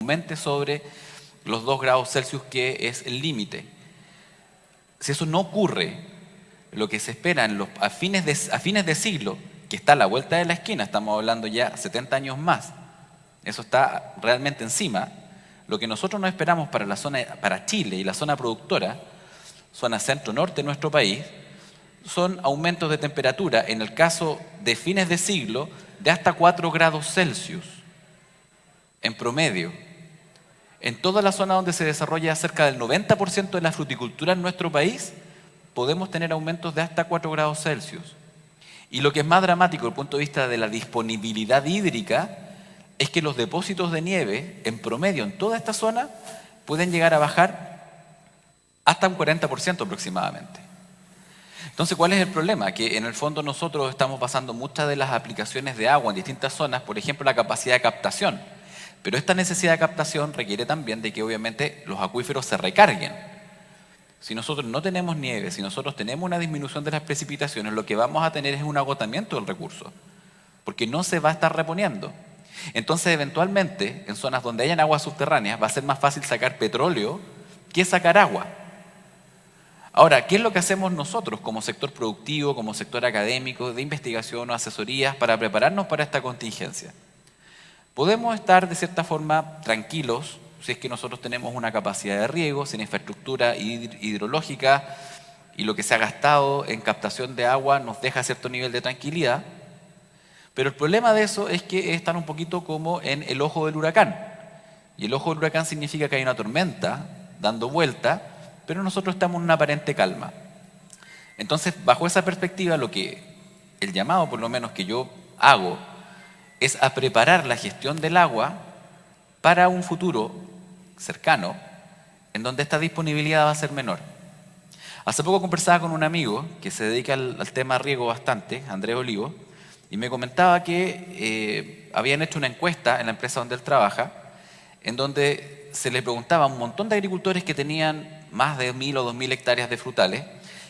aumente sobre los 2 grados Celsius, que es el límite. Si eso no ocurre, lo que se espera a fines de siglo, que está a la vuelta de la esquina, estamos hablando ya 70 años más, eso está realmente encima. Lo que nosotros no esperamos para Chile y la zona productora, zona centro-norte de nuestro país, son aumentos de temperatura, en el caso de fines de siglo, de hasta 4 grados Celsius, en promedio. En toda la zona donde se desarrolla cerca del 90% de la fruticultura en nuestro país, podemos tener aumentos de hasta 4 grados Celsius. Y lo que es más dramático desde el punto de vista de la disponibilidad hídrica es que los depósitos de nieve, en promedio, en toda esta zona, pueden llegar a bajar hasta un 40% aproximadamente. Entonces, ¿cuál es el problema? Que en el fondo nosotros estamos basando muchas de las aplicaciones de agua en distintas zonas, por ejemplo, la capacidad de captación. Pero esta necesidad de captación requiere también de que obviamente los acuíferos se recarguen. Si nosotros no tenemos nieve, si nosotros tenemos una disminución de las precipitaciones, lo que vamos a tener es un agotamiento del recurso, porque no se va a estar reponiendo. Entonces, eventualmente, en zonas donde hayan aguas subterráneas, va a ser más fácil sacar petróleo que sacar agua. Ahora, ¿qué es lo que hacemos nosotros como sector productivo, como sector académico, de investigación o asesorías para prepararnos para esta contingencia? Podemos estar de cierta forma tranquilos si es que nosotros tenemos una capacidad de riego, sin infraestructura hidrológica, y lo que se ha gastado en captación de agua nos deja cierto nivel de tranquilidad. Pero el problema de eso es que están un poquito como en el ojo del huracán. Y el ojo del huracán significa que hay una tormenta dando vuelta, pero nosotros estamos en una aparente calma. Entonces, bajo esa perspectiva, el llamado por lo menos que yo hago es a preparar la gestión del agua para un futuro cercano en donde esta disponibilidad va a ser menor. Hace poco conversaba con un amigo que se dedica al tema riego bastante, Andrés Olivo, y me comentaba que habían hecho una encuesta en la empresa donde él trabaja, en donde se le preguntaba a un montón de agricultores que tenían más de 1.000 o 2.000 hectáreas de frutales,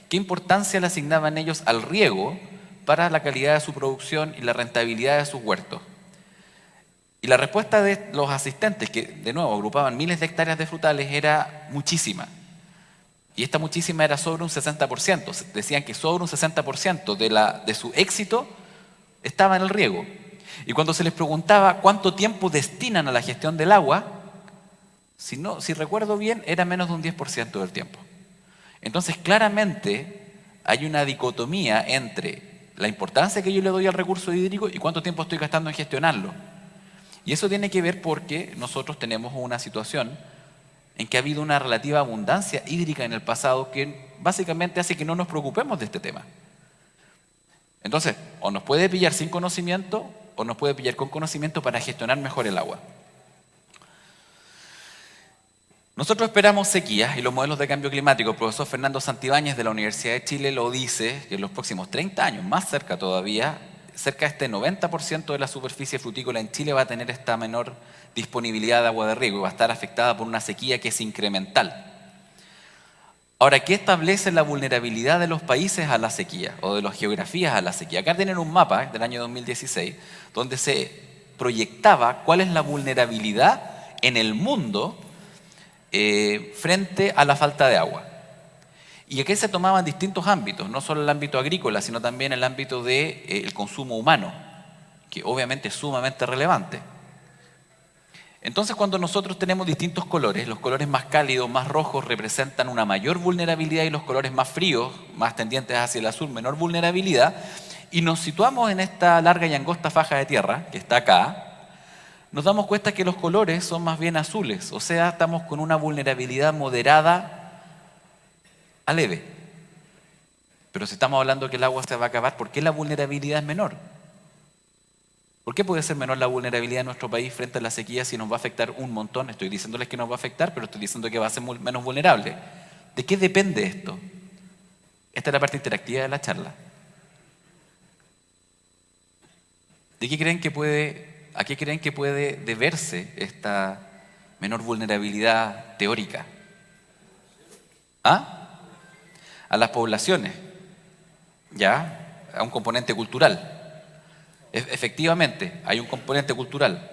qué importancia le asignaban ellos al riego para la calidad de su producción y la rentabilidad de sus huertos. Y la respuesta de los asistentes, que de nuevo agrupaban miles de hectáreas de frutales, era muchísima. Y esta muchísima era sobre un 60%. Decían que sobre un 60% de su éxito estaba en el riego. Y cuando se les preguntaba cuánto tiempo destinan a la gestión del agua, si recuerdo bien, era menos de un 10% del tiempo. Entonces, claramente hay una dicotomía entre la importancia que yo le doy al recurso hídrico y cuánto tiempo estoy gastando en gestionarlo. Y eso tiene que ver porque nosotros tenemos una situación en que ha habido una relativa abundancia hídrica en el pasado que básicamente hace que no nos preocupemos de este tema. Entonces, o nos puede pillar sin conocimiento o nos puede pillar con conocimiento para gestionar mejor el agua. Nosotros esperamos sequías y los modelos de cambio climático. El profesor Fernando Santibáñez de la Universidad de Chile lo dice, que en los próximos 30 años, más cerca todavía, cerca de este 90% de la superficie frutícola en Chile va a tener esta menor disponibilidad de agua de riego y va a estar afectada por una sequía que es incremental. Ahora, ¿qué establece la vulnerabilidad de los países a la sequía o de las geografías a la sequía? Acá tienen un mapa del año 2016 donde se proyectaba cuál es la vulnerabilidad en el mundo frente a la falta de agua. Y aquí se tomaban distintos ámbitos, no solo el ámbito agrícola, sino también el ámbito del consumo humano, que obviamente es sumamente relevante. Entonces, cuando nosotros tenemos distintos colores, los colores más cálidos, más rojos, representan una mayor vulnerabilidad y los colores más fríos, más tendientes hacia el azul, menor vulnerabilidad, y nos situamos en esta larga y angosta faja de tierra, que está acá, nos damos cuenta que los colores son más bien azules, o sea, estamos con una vulnerabilidad moderada a leve. Pero si estamos hablando que el agua se va a acabar, ¿por qué la vulnerabilidad es menor? ¿Por qué puede ser menor la vulnerabilidad de nuestro país frente a la sequía si nos va a afectar un montón? Estoy diciéndoles que nos va a afectar, pero estoy diciendo que va a ser menos vulnerable. ¿De qué depende esto? Esta es la parte interactiva de la charla. ¿A qué creen que puede deberse esta menor vulnerabilidad teórica? ¿Ah? A las poblaciones, ¿ya? A un componente cultural. Efectivamente, hay un componente cultural.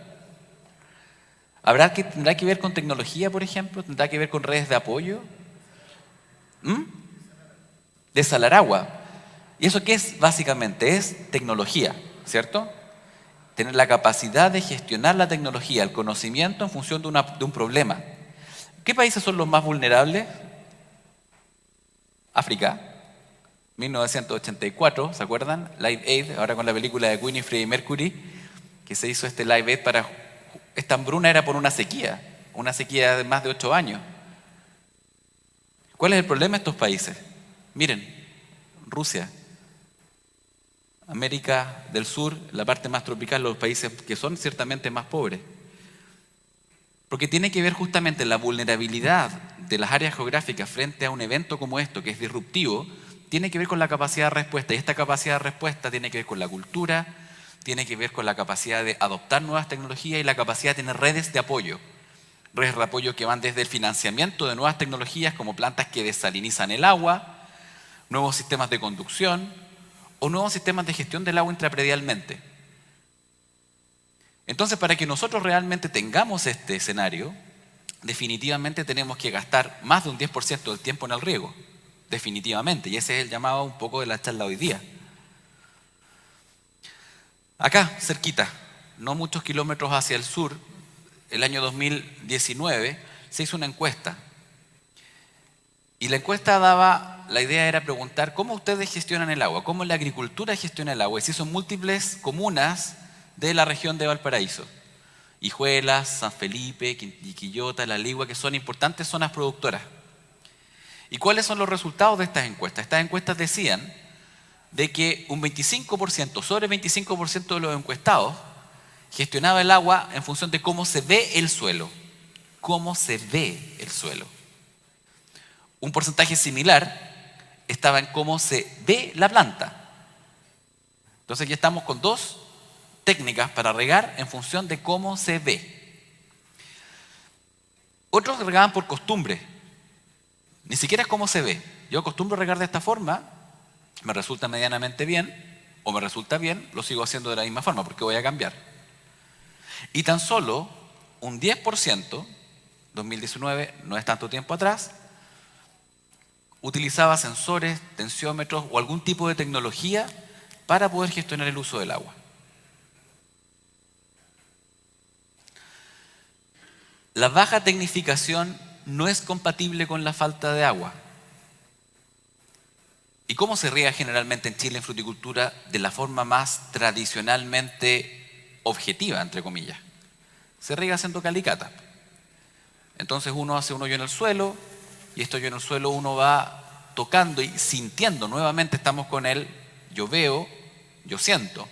¿Tendrá que ver con tecnología, por ejemplo? ¿Tendrá que ver con redes de apoyo? ¿Mm? Desalar agua. ¿Y eso qué es básicamente? Es tecnología, ¿cierto? Tener la capacidad de gestionar la tecnología, el conocimiento en función de un problema. ¿Qué países son los más vulnerables? África, 1984, ¿se acuerdan? Live Aid, ahora con la película de Queen y Freddie Mercury, que se hizo este Live Aid para... Esta hambruna era por una sequía de más de 8 años. ¿Cuál es el problema de estos países? Miren, Rusia, América del Sur, la parte más tropical, los países que son ciertamente más pobres. Porque tiene que ver justamente la vulnerabilidad de las áreas geográficas frente a un evento como esto, que es disruptivo, tiene que ver con la capacidad de respuesta. Y esta capacidad de respuesta tiene que ver con la cultura, tiene que ver con la capacidad de adoptar nuevas tecnologías y la capacidad de tener redes de apoyo. Redes de apoyo que van desde el financiamiento de nuevas tecnologías como plantas que desalinizan el agua, nuevos sistemas de conducción o nuevos sistemas de gestión del agua intrapredialmente. Entonces, para que nosotros realmente tengamos este escenario, definitivamente tenemos que gastar más de un 10% del tiempo en el riego. Definitivamente. Y ese es el llamado un poco de la charla hoy día. Acá, cerquita, no muchos kilómetros hacia el sur, el año 2019, se hizo una encuesta. Y la encuesta la idea era preguntar cómo ustedes gestionan el agua, cómo la agricultura gestiona el agua. Y se hizo en múltiples comunas de la región de Valparaíso. Hijuelas, San Felipe, Quillota, La Ligua, que son importantes zonas productoras. ¿Y cuáles son los resultados de estas encuestas? Estas encuestas decían de que un 25%, sobre 25% de los encuestados, gestionaba el agua en función de cómo se ve el suelo. Cómo se ve el suelo. Un porcentaje similar estaba en cómo se ve la planta. Entonces ya estamos con dos técnicas para regar en función de cómo se ve. Otros regaban por costumbre. Ni siquiera es cómo se ve. Yo acostumbro a regar de esta forma, me resulta medianamente bien, o me resulta bien, lo sigo haciendo de la misma forma, porque voy a cambiar. Y tan solo un 10%, 2019, no es tanto tiempo atrás, utilizaba sensores, tensiómetros o algún tipo de tecnología para poder gestionar el uso del agua. La baja tecnificación no es compatible con la falta de agua. ¿Y cómo se riega generalmente en Chile en fruticultura de la forma más tradicionalmente objetiva, entre comillas? Se riega haciendo calicata. Entonces uno hace un hoyo en el suelo y este hoyo en el suelo uno va tocando y sintiendo nuevamente, estamos con él, yo veo, yo siento,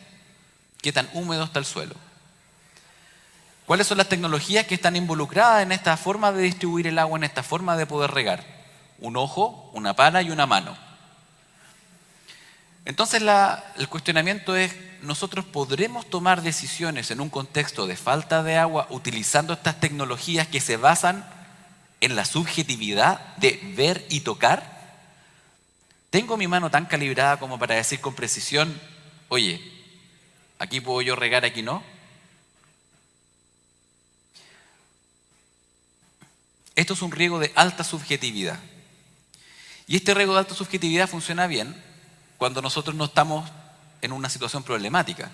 qué tan húmedo está el suelo. ¿Cuáles son las tecnologías que están involucradas en esta forma de distribuir el agua, en esta forma de poder regar? Un ojo, una pala y una mano. Entonces el cuestionamiento es, ¿nosotros podremos tomar decisiones en un contexto de falta de agua utilizando estas tecnologías que se basan en la subjetividad de ver y tocar? ¿Tengo mi mano tan calibrada como para decir con precisión, oye, aquí puedo yo regar, aquí no? Esto es un riego de alta subjetividad. Y este riego de alta subjetividad funciona bien cuando nosotros no estamos en una situación problemática.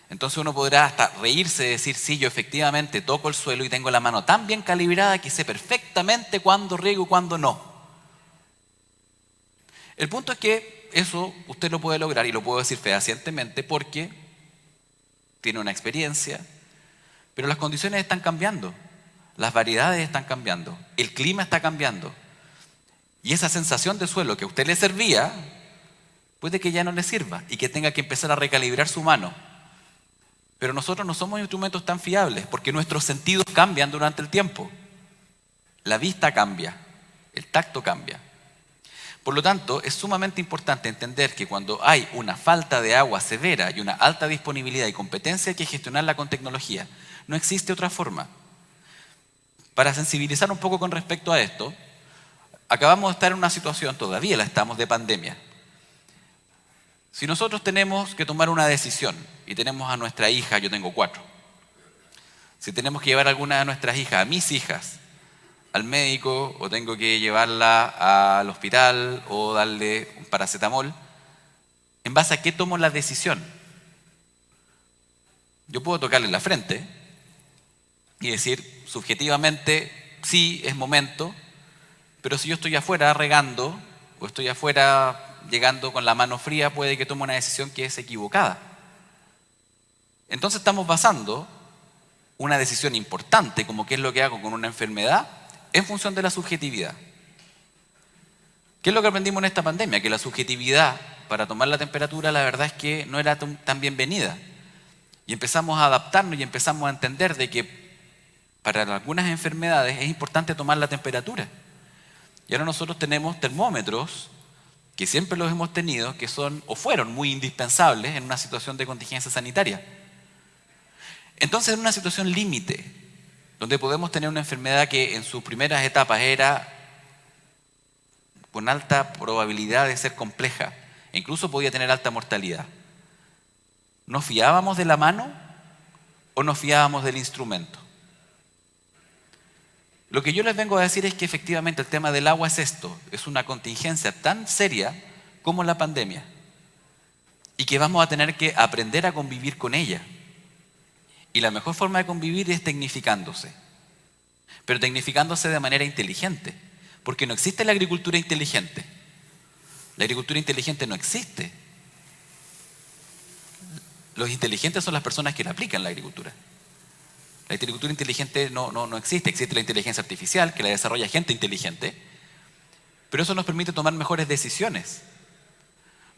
Entonces uno podrá hasta reírse y decir, sí, yo efectivamente toco el suelo y tengo la mano tan bien calibrada que sé perfectamente cuándo riego y cuándo no. El punto es que eso usted lo puede lograr y lo puedo decir fehacientemente porque tiene una experiencia, pero las condiciones están cambiando. Las variedades están cambiando, el clima está cambiando. Y esa sensación de suelo que a usted le servía, puede que ya no le sirva y que tenga que empezar a recalibrar su mano. Pero nosotros no somos instrumentos tan fiables porque nuestros sentidos cambian durante el tiempo. La vista cambia, el tacto cambia. Por lo tanto, es sumamente importante entender que cuando hay una falta de agua severa y una alta disponibilidad y competencia hay que gestionarla con tecnología. No existe otra forma. Para sensibilizar un poco con respecto a esto, acabamos de estar en una situación, todavía la estamos, de pandemia. Si nosotros tenemos que tomar una decisión y tenemos a nuestra hija, yo tengo 4, Si tenemos que llevar a alguna de nuestras hijas, a mis hijas, al médico, o tengo que llevarla al hospital o darle un paracetamol, ¿en base a qué tomo la decisión? Yo puedo tocarle la frente y decir, subjetivamente, sí, es momento, pero si yo estoy afuera regando o estoy afuera llegando con la mano fría, puede que tome una decisión que es equivocada. Entonces estamos basando una decisión importante, como qué es lo que hago con una enfermedad, en función de la subjetividad. ¿Qué es lo que aprendimos en esta pandemia? Que la subjetividad para tomar la temperatura, la verdad es que no era tan bienvenida. Y empezamos a adaptarnos y empezamos a entender de que para algunas enfermedades es importante tomar la temperatura. Y ahora nosotros tenemos termómetros, que siempre los hemos tenido, que son o fueron muy indispensables en una situación de contingencia sanitaria. Entonces, en una situación límite, donde podemos tener una enfermedad que en sus primeras etapas era con alta probabilidad de ser compleja, e incluso podía tener alta mortalidad, ¿nos fiábamos de la mano o nos fiábamos del instrumento? Lo que yo les vengo a decir es que efectivamente el tema del agua es esto, es una contingencia tan seria como la pandemia, y que vamos a tener que aprender a convivir con ella. Y la mejor forma de convivir es tecnificándose, pero tecnificándose de manera inteligente, porque no existe la agricultura inteligente. La agricultura inteligente no existe. Los inteligentes son las personas que la aplican la agricultura. La agricultura inteligente no existe. Existe la inteligencia artificial, que la desarrolla gente inteligente, pero eso nos permite tomar mejores decisiones.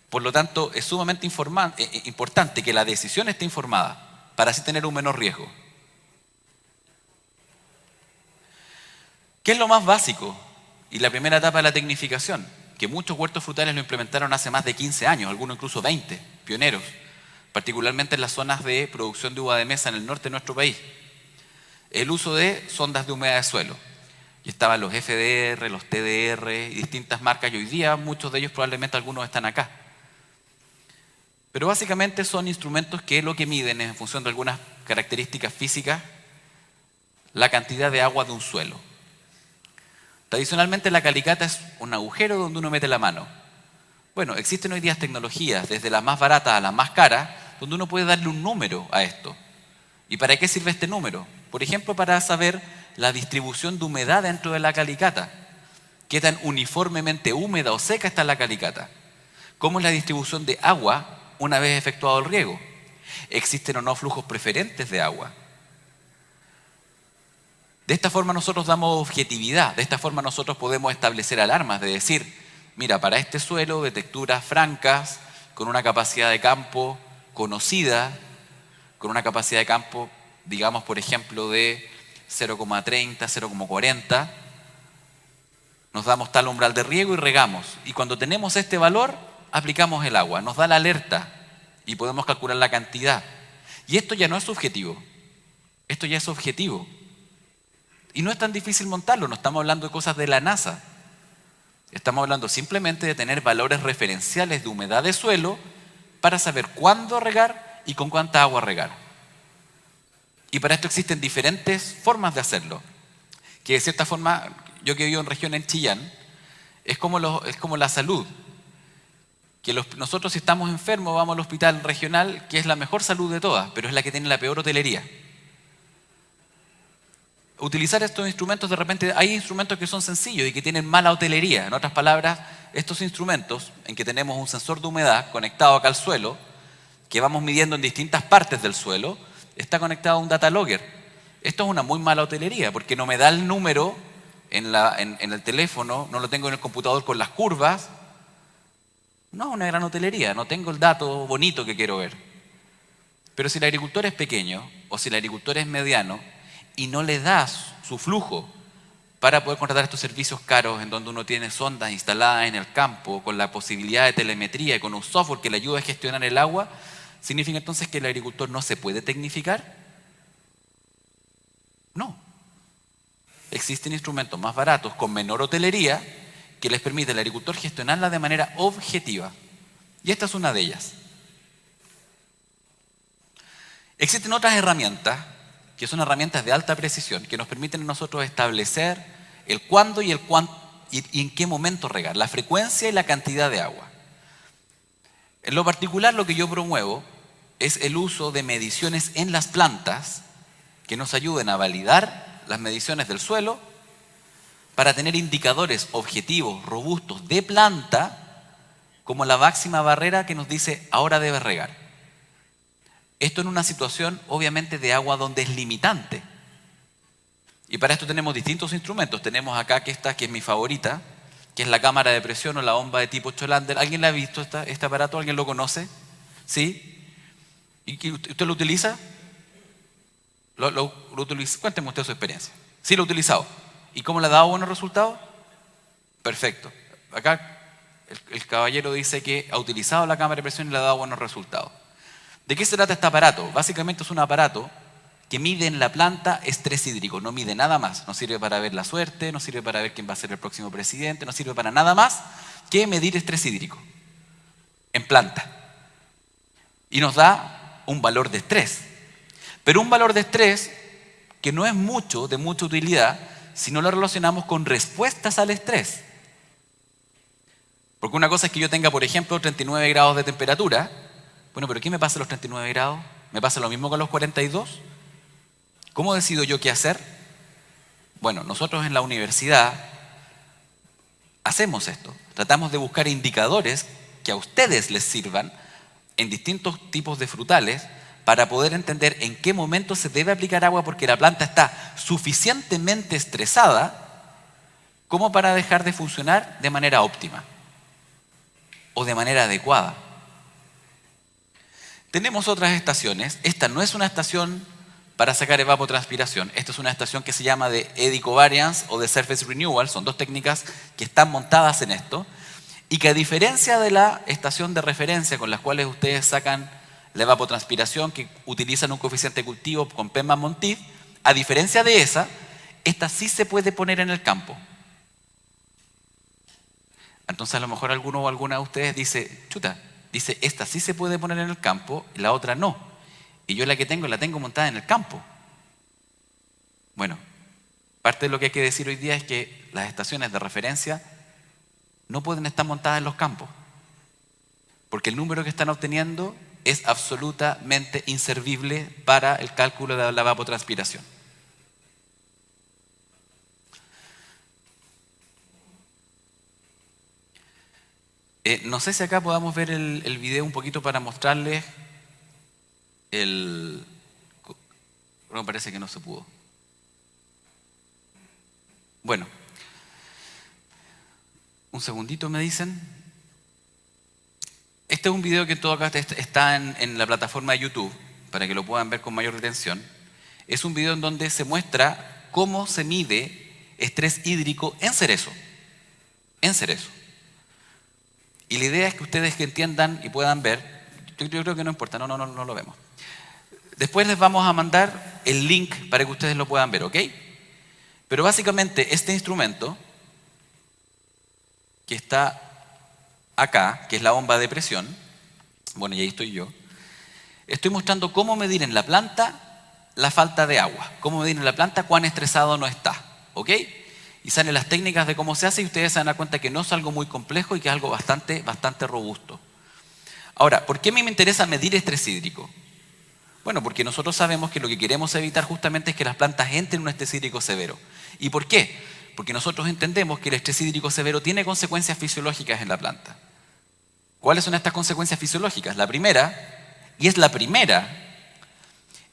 Por lo tanto, es sumamente importante que la decisión esté informada, para así tener un menor riesgo. ¿Qué es lo más básico? Y la primera etapa de la tecnificación, que muchos huertos frutales lo implementaron hace más de 15 años, algunos incluso 20, pioneros, particularmente en las zonas de producción de uva de mesa en el norte de nuestro país. El uso de sondas de humedad de suelo. Y estaban los FDR, los TDR y distintas marcas, y hoy día muchos de ellos, probablemente algunos están acá. Pero básicamente son instrumentos que lo que miden es, en función de algunas características físicas, la cantidad de agua de un suelo. Tradicionalmente la calicata es un agujero donde uno mete la mano. Bueno, existen hoy día tecnologías, desde las más baratas a las más caras, donde uno puede darle un número a esto. ¿Y para qué sirve este número? Por ejemplo, para saber la distribución de humedad dentro de la calicata. ¿Qué tan uniformemente húmeda o seca está la calicata? ¿Cómo es la distribución de agua una vez efectuado el riego? ¿Existen o no flujos preferentes de agua? De esta forma nosotros damos objetividad, de esta forma nosotros podemos establecer alarmas, de decir, mira, para este suelo de texturas francas, con una capacidad de campo conocida, con una capacidad de campo, digamos por ejemplo de 0,30, 0,40, nos damos tal umbral de riego y regamos. Y cuando tenemos este valor, aplicamos el agua, nos da la alerta y podemos calcular la cantidad. Y esto ya no es subjetivo, esto ya es objetivo. Y no es tan difícil montarlo, no estamos hablando de cosas de la NASA. Estamos hablando simplemente de tener valores referenciales de humedad de suelo para saber cuándo regar y con cuánta agua regar. Y para esto existen diferentes formas de hacerlo. Que de cierta forma, yo que vivo en región en Chillán, es como la salud. Que nosotros si estamos enfermos vamos al hospital regional, que es la mejor salud de todas, pero es la que tiene la peor hotelería. Utilizar estos instrumentos, de repente hay instrumentos que son sencillos y que tienen mala hotelería. En otras palabras, estos instrumentos en que tenemos un sensor de humedad conectado acá al suelo, que vamos midiendo en distintas partes del suelo, está conectado a un data logger. Esto es una muy mala hotelería porque no me da el número en el teléfono, no lo tengo en el computador con las curvas. No es una gran hotelería, no tengo el dato bonito que quiero ver. Pero si el agricultor es pequeño o si el agricultor es mediano y no le das su flujo para poder contratar estos servicios caros en donde uno tiene sondas instaladas en el campo con la posibilidad de telemetría y con un software que le ayude a gestionar el agua, ¿significa entonces que el agricultor no se puede tecnificar? No. Existen instrumentos más baratos con menor hotelería que les permite al agricultor gestionarla de manera objetiva. Y esta es una de ellas. Existen otras herramientas que son herramientas de alta precisión que nos permiten a nosotros establecer el cuándo y en qué momento regar, la frecuencia y la cantidad de agua. En lo particular, lo que yo promuevo es el uso de mediciones en las plantas que nos ayuden a validar las mediciones del suelo para tener indicadores objetivos, robustos de planta, como la máxima barrera que nos dice ahora debes regar. Esto en una situación obviamente de agua donde es limitante. Y para esto tenemos distintos instrumentos. Tenemos acá que esta, que es mi favorita, que es la cámara de presión o la bomba de tipo Cholander. ¿Alguien la ha visto este aparato? ¿Alguien lo conoce? ¿Sí? ¿Y usted lo utiliza? ¿Lo utiliza? Cuénteme usted su experiencia. Sí, lo he utilizado. ¿Y cómo le ha dado buenos resultados? Perfecto. Acá el caballero dice que ha utilizado la cámara de presión y le ha dado buenos resultados. ¿De qué se trata este aparato? Básicamente es un aparato que mide en la planta estrés hídrico, no mide nada más. No sirve para ver la suerte, no sirve para ver quién va a ser el próximo presidente, no sirve para nada más que medir estrés hídrico en planta. Y nos da un valor de estrés. Pero un valor de estrés que no es de mucha utilidad si no lo relacionamos con respuestas al estrés. Porque una cosa es que yo tenga, por ejemplo, 39 grados de temperatura. Bueno, pero ¿qué me pasa a los 39 grados? ¿Me pasa lo mismo con los 42? ¿Cómo decido yo qué hacer? Bueno, nosotros en la universidad hacemos esto. Tratamos de buscar indicadores que a ustedes les sirvan en distintos tipos de frutales para poder entender en qué momento se debe aplicar agua porque la planta está suficientemente estresada como para dejar de funcionar de manera óptima o de manera adecuada. Tenemos otras estaciones. Esta no es una estación para sacar evapotranspiración. Esta es una estación que se llama de eddy covariance o de surface renewal. Son dos técnicas que están montadas en esto y que a diferencia de la estación de referencia con las cuales ustedes sacan la evapotranspiración, que utilizan un coeficiente de cultivo con Penman-Monteith, a diferencia de esa, esta sí se puede poner en el campo. Entonces a lo mejor alguno o alguna de ustedes dice, esta sí se puede poner en el campo y la otra no. Y yo la tengo montada en el campo. Bueno, parte de lo que hay que decir hoy día es que las estaciones de referencia no pueden estar montadas en los campos. Porque el número que están obteniendo es absolutamente inservible para el cálculo de la evapotranspiración. No sé si acá podamos ver el video un poquito para mostrarles no, parece que no se pudo. Bueno, un segundito me dicen. Este es un video que en todo caso está en la plataforma de YouTube, para que lo puedan ver con mayor detención. Es un video en donde se muestra cómo se mide estrés hídrico en cerezo. En cerezo. Y la idea es que ustedes que entiendan y puedan ver. Yo creo que no importa, no lo vemos. Después les vamos a mandar el link para que ustedes lo puedan ver, ¿ok? Pero básicamente este instrumento que está acá, que es la bomba de presión, bueno, y ahí estoy yo, estoy mostrando cómo medir en la planta la falta de agua, cómo medir en la planta cuán estresado no está, ¿ok? Y salen las técnicas de cómo se hace y ustedes se dan cuenta que no es algo muy complejo y que es algo bastante robusto. Ahora, ¿por qué a mí me interesa medir estrés hídrico? Bueno, porque nosotros sabemos que lo que queremos evitar justamente es que las plantas entren en un estrés hídrico severo. ¿Y por qué? Porque nosotros entendemos que el estrés hídrico severo tiene consecuencias fisiológicas en la planta. ¿Cuáles son estas consecuencias fisiológicas? La primera, y es la primera,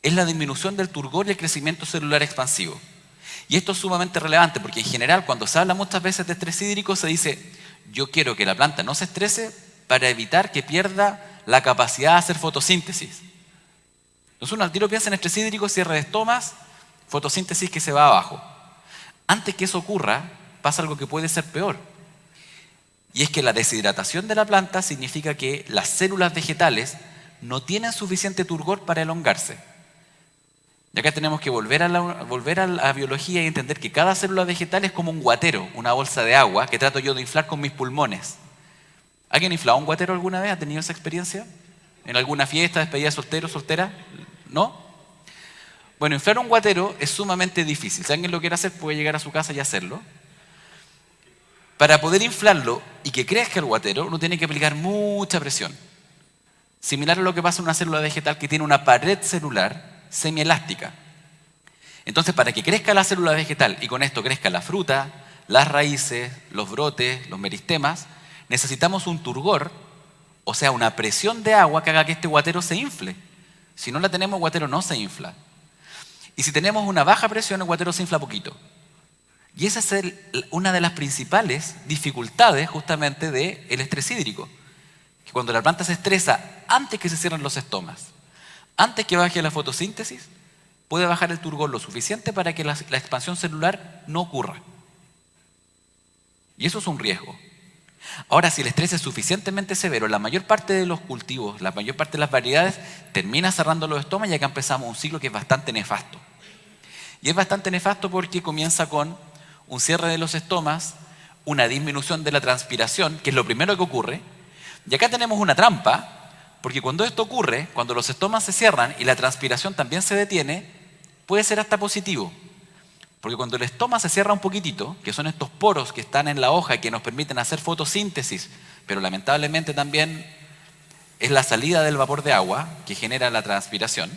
es la disminución del turgor y el crecimiento celular expansivo. Y esto es sumamente relevante porque en general cuando se habla muchas veces de estrés hídrico se dice yo quiero que la planta no se estrese para evitar que pierda la capacidad de hacer fotosíntesis. Entonces uno al tiro piensa en estrés hídrico, cierre de estomas, fotosíntesis que se va abajo. Antes que eso ocurra, pasa algo que puede ser peor. Y es que la deshidratación de la planta significa que las células vegetales no tienen suficiente turgor para elongarse. Y acá tenemos que volver a la biología y entender que cada célula vegetal es como un guatero, una bolsa de agua que trato yo de inflar con mis pulmones. ¿Alguien ha inflado un guatero alguna vez? ¿Ha tenido esa experiencia? ¿En alguna fiesta, despedida de soltero, soltera? ¿No? Bueno, inflar un guatero es sumamente difícil. Si alguien lo quiere hacer, puede llegar a su casa y hacerlo. Para poder inflarlo y que crezca el guatero, uno tiene que aplicar mucha presión. Similar a lo que pasa en una célula vegetal que tiene una pared celular semielástica. Entonces, para que crezca la célula vegetal y con esto crezca la fruta, las raíces, los brotes, los meristemas, necesitamos un turgor, o sea, una presión de agua que haga que este guatero se infle. Si no la tenemos, el guatero no se infla. Y si tenemos una baja presión, el guatero se infla poquito. Y esa es una de las principales dificultades justamente del estrés hídrico. Que cuando la planta se estresa antes que se cierren los estomas, antes que baje la fotosíntesis, puede bajar el turgor lo suficiente para que la expansión celular no ocurra. Y eso es un riesgo. Ahora, si el estrés es suficientemente severo, la mayor parte de los cultivos, la mayor parte de las variedades, termina cerrando los estomas y acá empezamos un ciclo que es bastante nefasto. Y es bastante nefasto porque comienza con un cierre de los estomas, una disminución de la transpiración, que es lo primero que ocurre. Y acá tenemos una trampa, porque cuando esto ocurre, cuando los estomas se cierran y la transpiración también se detiene, puede ser hasta positivo. Porque cuando el estoma se cierra un poquitito, que son estos poros que están en la hoja y que nos permiten hacer fotosíntesis, pero lamentablemente también es la salida del vapor de agua que genera la transpiración.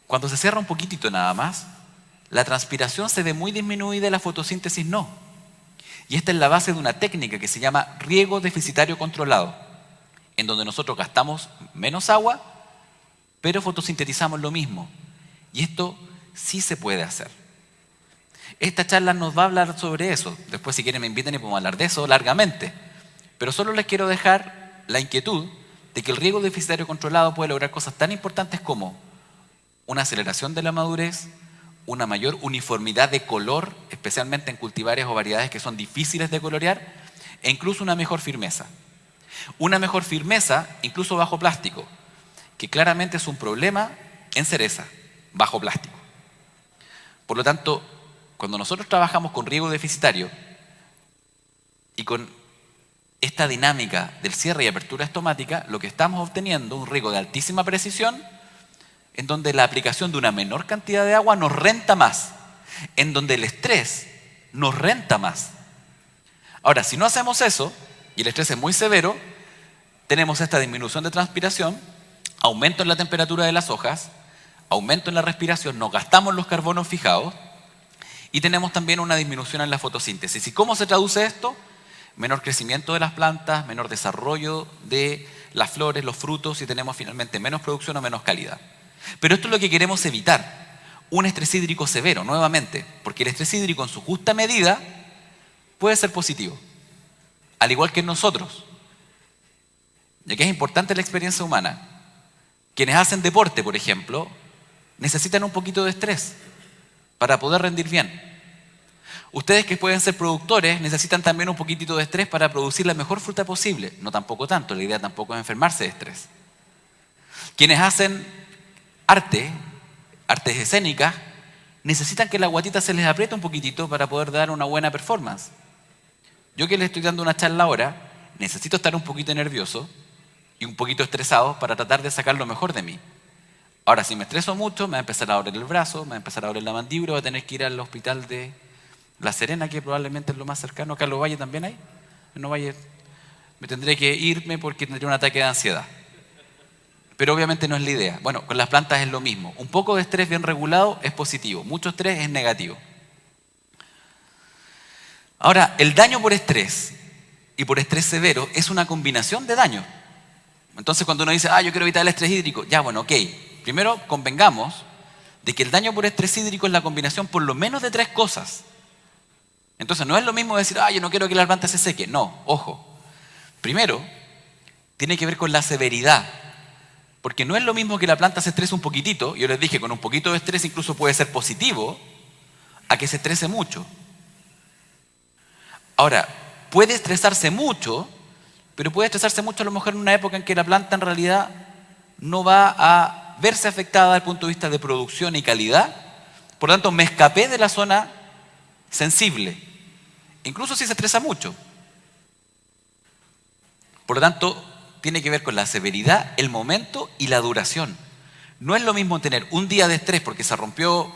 Cuando se cierra un poquitito nada más, la transpiración se ve muy disminuida y la fotosíntesis no. Y esta es la base de una técnica que se llama riego deficitario controlado, en donde nosotros gastamos menos agua, pero fotosintetizamos lo mismo. Y esto sí se puede hacer. Esta charla nos va a hablar sobre eso. Después, si quieren, me invitan y podemos hablar de eso largamente. Pero solo les quiero dejar la inquietud de que el riego deficitario controlado puede lograr cosas tan importantes como una aceleración de la madurez, una mayor uniformidad de color, especialmente en cultivares o variedades que son difíciles de colorear, e incluso una mejor firmeza. Una mejor firmeza incluso bajo plástico, que claramente es un problema en cereza, bajo plástico. Por lo tanto, cuando nosotros trabajamos con riego deficitario y con esta dinámica del cierre y apertura estomática, lo que estamos obteniendo es un riego de altísima precisión, en donde la aplicación de una menor cantidad de agua nos renta más, en donde el estrés nos renta más. Ahora, si no hacemos eso, y el estrés es muy severo, tenemos esta disminución de transpiración, aumento en la temperatura de las hojas, aumento en la respiración, nos gastamos los carbonos fijados y tenemos también una disminución en la fotosíntesis. ¿Y cómo se traduce esto? Menor crecimiento de las plantas, menor desarrollo de las flores, los frutos y tenemos finalmente menos producción o menos calidad. Pero esto es lo que queremos evitar, un estrés hídrico severo, nuevamente, porque el estrés hídrico en su justa medida puede ser positivo, al igual que en nosotros. Ya que es importante la experiencia humana. Quienes hacen deporte, por ejemplo, necesitan un poquito de estrés para poder rendir bien. Ustedes que pueden ser productores necesitan también un poquitito de estrés para producir la mejor fruta posible. No tampoco tanto, la idea tampoco es enfermarse de estrés. Quienes hacen artes escénicas, necesitan que la guatita se les apriete un poquitito para poder dar una buena performance. Yo que les estoy dando una charla ahora, necesito estar un poquito nervioso y un poquito estresado para tratar de sacar lo mejor de mí. Ahora, si me estreso mucho, me va a empezar a doler el brazo, me va a empezar a doler la mandíbula, voy a tener que ir al hospital de La Serena, que probablemente es lo más cercano. Acá en Los Valles también hay. En Los Valles me tendré que irme porque tendré un ataque de ansiedad. Pero obviamente no es la idea. Bueno, con las plantas es lo mismo. Un poco de estrés bien regulado es positivo, mucho estrés es negativo. Ahora, el daño por estrés y por estrés severo es una combinación de daños. Entonces cuando uno dice, yo quiero evitar el estrés hídrico, ya bueno, ok. Primero convengamos de que el daño por estrés hídrico es la combinación por lo menos de 3 cosas. Entonces no es lo mismo decir, yo no quiero que la planta se seque. No, ojo. Primero, tiene que ver con la severidad. Porque no es lo mismo que la planta se estrese un poquitito, yo les dije, con un poquito de estrés incluso puede ser positivo, a que se estrese mucho. Ahora, puede estresarse mucho, pero puede estresarse mucho a lo mejor en una época en que la planta en realidad no va a verse afectada desde el punto de vista de producción y calidad. Por lo tanto, me escapé de la zona sensible, incluso si se estresa mucho. Por lo tanto, tiene que ver con la severidad, el momento y la duración. No es lo mismo tener un día de estrés porque se rompió,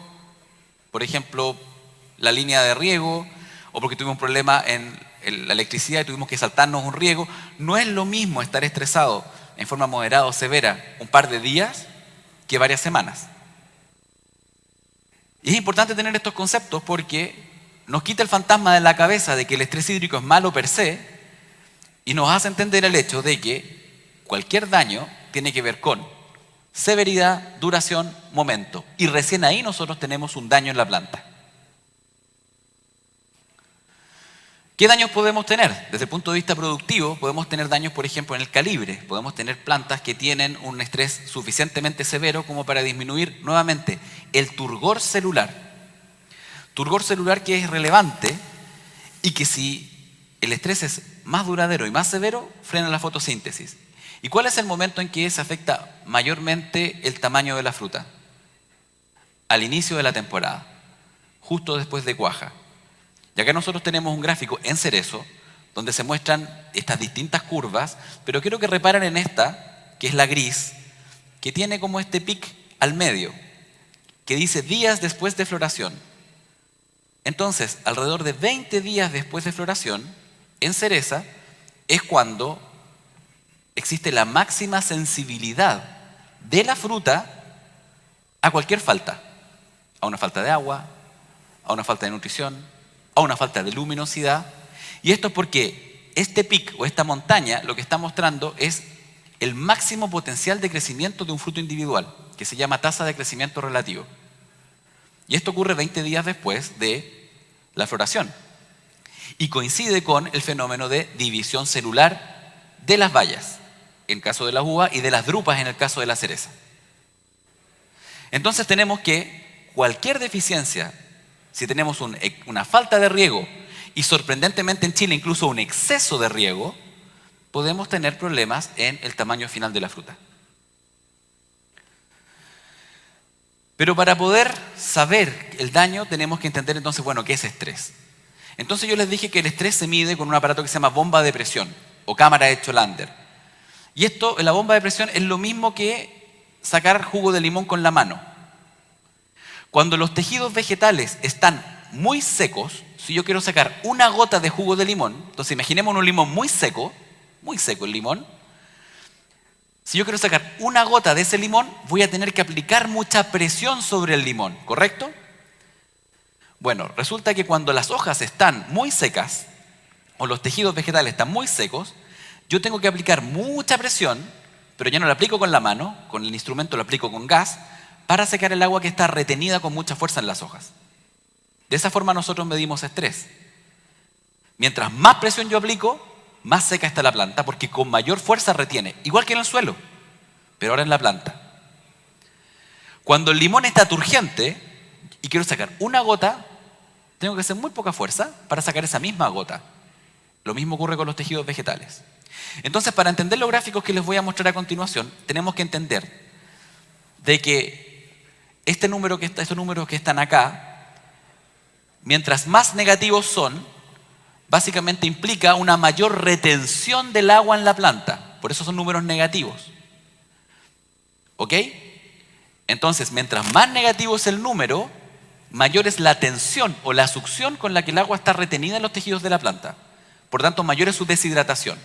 por ejemplo, la línea de riego o porque tuvimos un problema en la electricidad y tuvimos que saltarnos un riego. No es lo mismo estar estresado en forma moderada o severa un par de días que varias semanas. Y es importante tener estos conceptos porque nos quita el fantasma de la cabeza de que el estrés hídrico es malo per se y nos hace entender el hecho de que cualquier daño tiene que ver con severidad, duración, momento. Y recién ahí nosotros tenemos un daño en la planta. ¿Qué daños podemos tener? Desde el punto de vista productivo, podemos tener daños, por ejemplo, en el calibre. Podemos tener plantas que tienen un estrés suficientemente severo como para disminuir nuevamente el turgor celular. Turgor celular que es relevante y que si el estrés es más duradero y más severo, frena la fotosíntesis. ¿Y cuál es el momento en que se afecta mayormente el tamaño de la fruta? Al inicio de la temporada, justo después de cuaja. Y acá nosotros tenemos un gráfico en cerezo donde se muestran estas distintas curvas, pero quiero que reparen en esta, que es la gris, que tiene como este pic al medio, que dice días después de floración. Entonces, alrededor de 20 días después de floración, en cereza, es cuando existe la máxima sensibilidad de la fruta a cualquier falta. A una falta de agua, a una falta de nutrición, a una falta de luminosidad. Y esto es porque este pic o esta montaña lo que está mostrando es el máximo potencial de crecimiento de un fruto individual, que se llama tasa de crecimiento relativo. Y esto ocurre 20 días después de la floración. Y coincide con el fenómeno de división celular de las bayas, en el caso de la uva, y de las drupas en el caso de la cereza. Entonces tenemos que cualquier deficiencia, si tenemos una falta de riego y sorprendentemente en Chile incluso un exceso de riego, podemos tener problemas en el tamaño final de la fruta. Pero para poder saber el daño tenemos que entender entonces, bueno, ¿qué es estrés? Entonces yo les dije que el estrés se mide con un aparato que se llama bomba de presión o cámara de Cholander. Y esto, la bomba de presión, es lo mismo que sacar jugo de limón con la mano. Cuando los tejidos vegetales están muy secos, si yo quiero sacar una gota de jugo de limón, entonces imaginemos un limón muy seco el limón. Si yo quiero sacar una gota de ese limón, voy a tener que aplicar mucha presión sobre el limón, ¿correcto? Bueno, resulta que cuando las hojas están muy secas o los tejidos vegetales están muy secos, yo tengo que aplicar mucha presión, pero ya no la aplico con la mano, con el instrumento lo aplico con gas, para secar el agua que está retenida con mucha fuerza en las hojas. De esa forma nosotros medimos estrés. Mientras más presión yo aplico, más seca está la planta, porque con mayor fuerza retiene, igual que en el suelo, pero ahora en la planta. Cuando el limón está turgente y quiero sacar una gota, tengo que hacer muy poca fuerza para sacar esa misma gota. Lo mismo ocurre con los tejidos vegetales. Entonces, para entender los gráficos que les voy a mostrar a continuación, tenemos que entender de que estos números que están acá, mientras más negativos son, básicamente implica una mayor retención del agua en la planta. Por eso son números negativos. ¿Ok? Entonces, mientras más negativo es el número, mayor es la tensión o la succión con la que el agua está retenida en los tejidos de la planta. Por tanto, mayor es su deshidratación.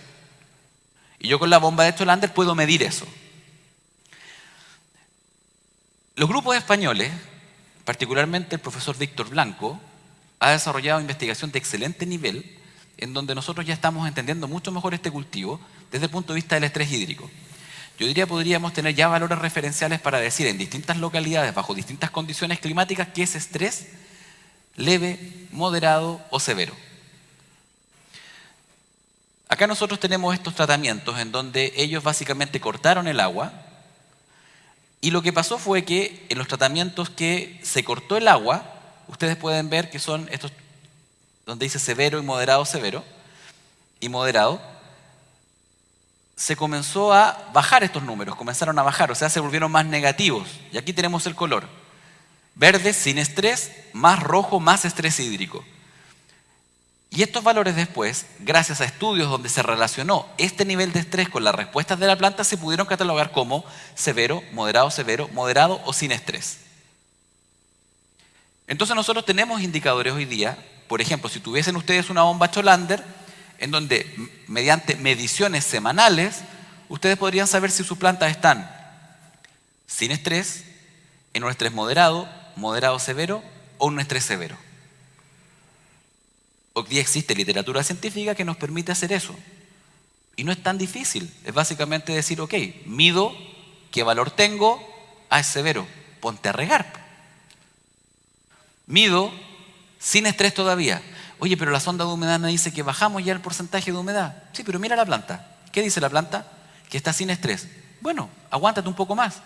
Y yo con la bomba de Cholander puedo medir eso. Los grupos españoles, particularmente el profesor Víctor Blanco, ha desarrollado investigación de excelente nivel en donde nosotros ya estamos entendiendo mucho mejor este cultivo desde el punto de vista del estrés hídrico. Yo diría podríamos tener ya valores referenciales para decir en distintas localidades, bajo distintas condiciones climáticas, qué es estrés leve, moderado o severo. Acá nosotros tenemos estos tratamientos en donde ellos básicamente cortaron el agua y lo que pasó fue que en los tratamientos que se cortó el agua, ustedes pueden ver que son estos donde dice severo y moderado, se comenzó a bajar estos números, comenzaron a bajar, o sea, se volvieron más negativos. Y aquí tenemos el color. Verde sin estrés, más rojo, más estrés hídrico. Y estos valores después, gracias a estudios donde se relacionó este nivel de estrés con las respuestas de la planta, se pudieron catalogar como severo, moderado o sin estrés. Entonces nosotros tenemos indicadores hoy día. Por ejemplo, si tuviesen ustedes una bomba Cholander, en donde mediante mediciones semanales, ustedes podrían saber si sus plantas están sin estrés, en un estrés moderado, moderado severo o un estrés severo. Hoy día existe literatura científica que nos permite hacer eso. Y no es tan difícil. Es básicamente decir, ok, mido qué valor tengo, es severo, ponte a regar. Mido sin estrés todavía. Oye, pero la sonda de humedad me dice que bajamos ya el porcentaje de humedad. Sí, pero mira la planta. ¿Qué dice la planta? Que está sin estrés. Bueno, aguántate un poco más.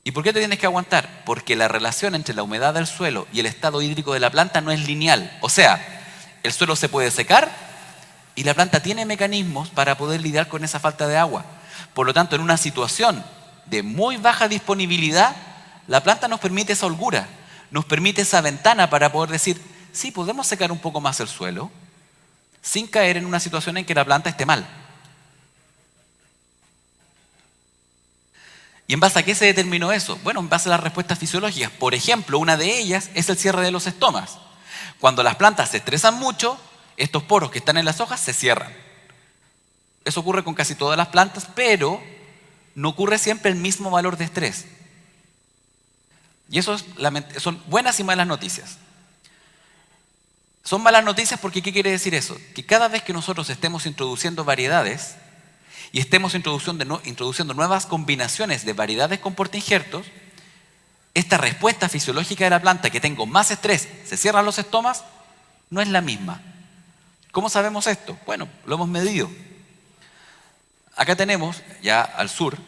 ¿Y por qué te tienes que aguantar? Porque la relación entre la humedad del suelo y el estado hídrico de la planta no es lineal. O sea, el suelo se puede secar y la planta tiene mecanismos para poder lidiar con esa falta de agua. Por lo tanto, en una situación de muy baja disponibilidad, la planta nos permite esa holgura, nos permite esa ventana para poder decir, sí, podemos secar un poco más el suelo sin caer en una situación en que la planta esté mal. ¿Y en base a qué se determinó eso? Bueno, en base a las respuestas fisiológicas. Por ejemplo, una de ellas es el cierre de los estomas. Cuando las plantas se estresan mucho, estos poros que están en las hojas se cierran. Eso ocurre con casi todas las plantas, pero no ocurre siempre el mismo valor de estrés. Y eso son buenas y malas noticias. Son malas noticias porque ¿qué quiere decir eso? Que cada vez que nosotros estemos introduciendo variedades y estemos introduciendo nuevas combinaciones de variedades con portainjertos, esta respuesta fisiológica de la planta, que tengo más estrés, se cierran los estomas, no es la misma. ¿Cómo sabemos esto? Bueno, lo hemos medido. Acá tenemos, ya al sur,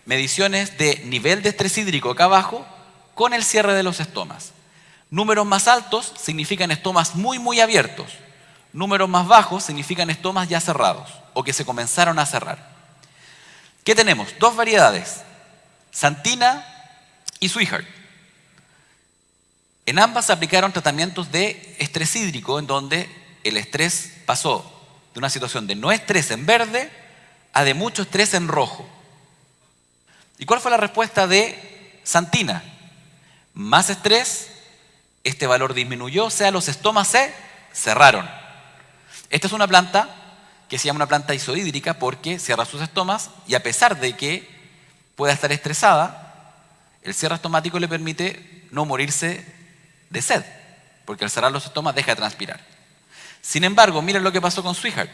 mediciones de nivel de estrés hídrico acá abajo con el cierre de los estomas. Números más altos significan estomas muy, muy abiertos. Números más bajos significan estomas ya cerrados o que se comenzaron a cerrar. ¿Qué tenemos? Dos variedades, Santina y Swihart. En ambas se aplicaron tratamientos de estrés hídrico en donde el estrés pasó de una situación de no estrés en verde a de mucho estrés en rojo. ¿Y cuál fue la respuesta de Santina? Más estrés, este valor disminuyó, o sea, los estomas se cerraron. Esta es una planta que se llama una planta isohídrica porque cierra sus estomas y a pesar de que pueda estar estresada, el cierre estomático le permite no morirse de sed, porque al cerrar los estomas deja de transpirar. Sin embargo, miren lo que pasó con Swihart.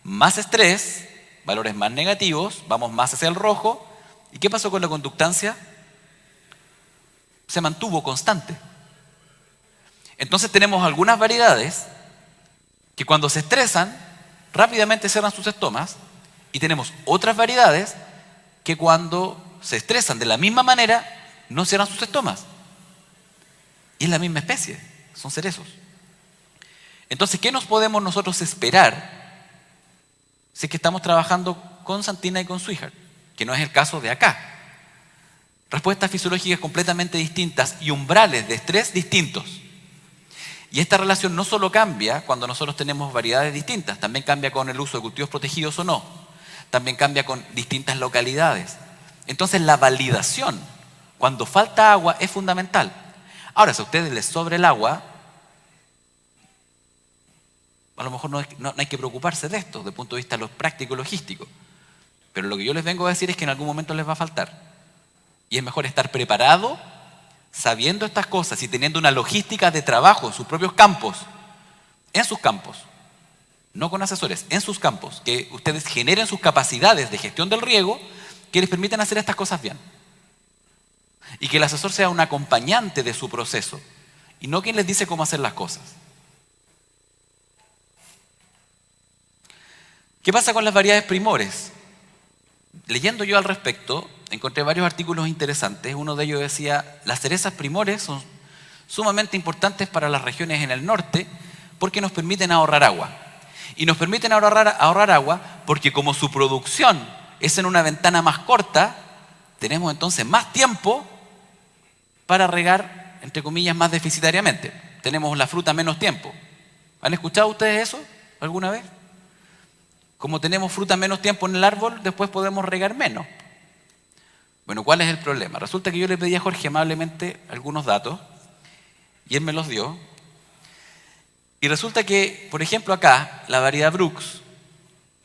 Más estrés, valores más negativos, vamos más hacia el rojo. ¿Y qué pasó con la conductancia? Se mantuvo constante. Entonces tenemos algunas variedades que cuando se estresan, rápidamente cierran sus estomas, y tenemos otras variedades que cuando se estresan de la misma manera, no cierran sus estomas. Y es la misma especie, son cerezos. Entonces, ¿qué nos podemos nosotros esperar si es que estamos trabajando con Santina y con Swihart? Que no es el caso de acá. Respuestas fisiológicas completamente distintas y umbrales de estrés distintos. Y esta relación no solo cambia cuando nosotros tenemos variedades distintas, también cambia con el uso de cultivos protegidos o no. También cambia con distintas localidades. Entonces la validación, cuando falta agua, es fundamental. Ahora, si a ustedes les sobra el agua, a lo mejor no hay que preocuparse de esto, desde el punto de vista práctico y logístico. Pero lo que yo les vengo a decir es que en algún momento les va a faltar. Y es mejor estar preparado, sabiendo estas cosas y teniendo una logística de trabajo en sus propios campos, en sus campos, no con asesores, en sus campos, que ustedes generen sus capacidades de gestión del riego que les permitan hacer estas cosas bien. Y que el asesor sea un acompañante de su proceso y no quien les dice cómo hacer las cosas. ¿Qué pasa con las variedades primores? Leyendo yo al respecto, encontré varios artículos interesantes. Uno de ellos decía, las cerezas primores son sumamente importantes para las regiones en el norte porque nos permiten ahorrar agua. Y nos permiten ahorrar agua porque como su producción es en una ventana más corta, tenemos entonces más tiempo para regar, entre comillas, más deficitariamente. Tenemos la fruta menos tiempo. ¿Han escuchado ustedes eso alguna vez? Como tenemos fruta menos tiempo en el árbol, después podemos regar menos. Bueno, ¿cuál es el problema? Resulta que yo le pedí a Jorge amablemente algunos datos y él me los dio. Y resulta que, por ejemplo, acá, la variedad Brooks,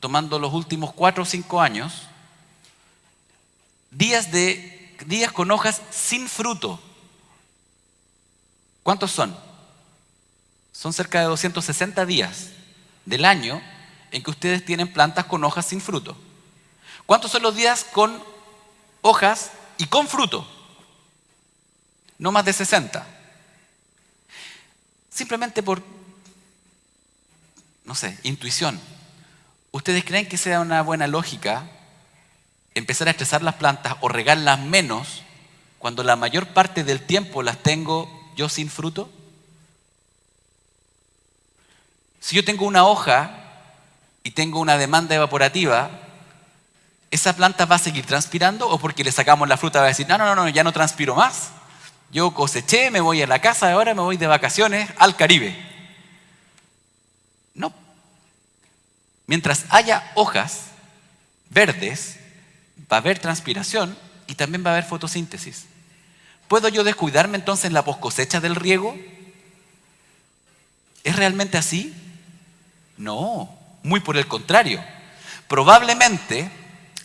tomando los últimos 4 o 5 años, días con hojas sin fruto. ¿Cuántos son? Son cerca de 260 días del año en que ustedes tienen plantas con hojas sin fruto. ¿Cuántos son los días con hojas y con fruto? No más de 60. Simplemente por, no sé, intuición. ¿Ustedes creen que sea una buena lógica empezar a estresar las plantas o regarlas menos cuando la mayor parte del tiempo las tengo yo sin fruto? Si yo tengo una hoja y tengo una demanda evaporativa, ¿esa planta va a seguir transpirando o porque le sacamos la fruta va a decir, no, ya no transpiro más? Yo coseché, me voy a la casa, ahora me voy de vacaciones al Caribe. No. Mientras haya hojas verdes, va a haber transpiración y también va a haber fotosíntesis. ¿Puedo yo descuidarme entonces en la poscosecha del riego? ¿Es realmente así? No, muy por el contrario. Probablemente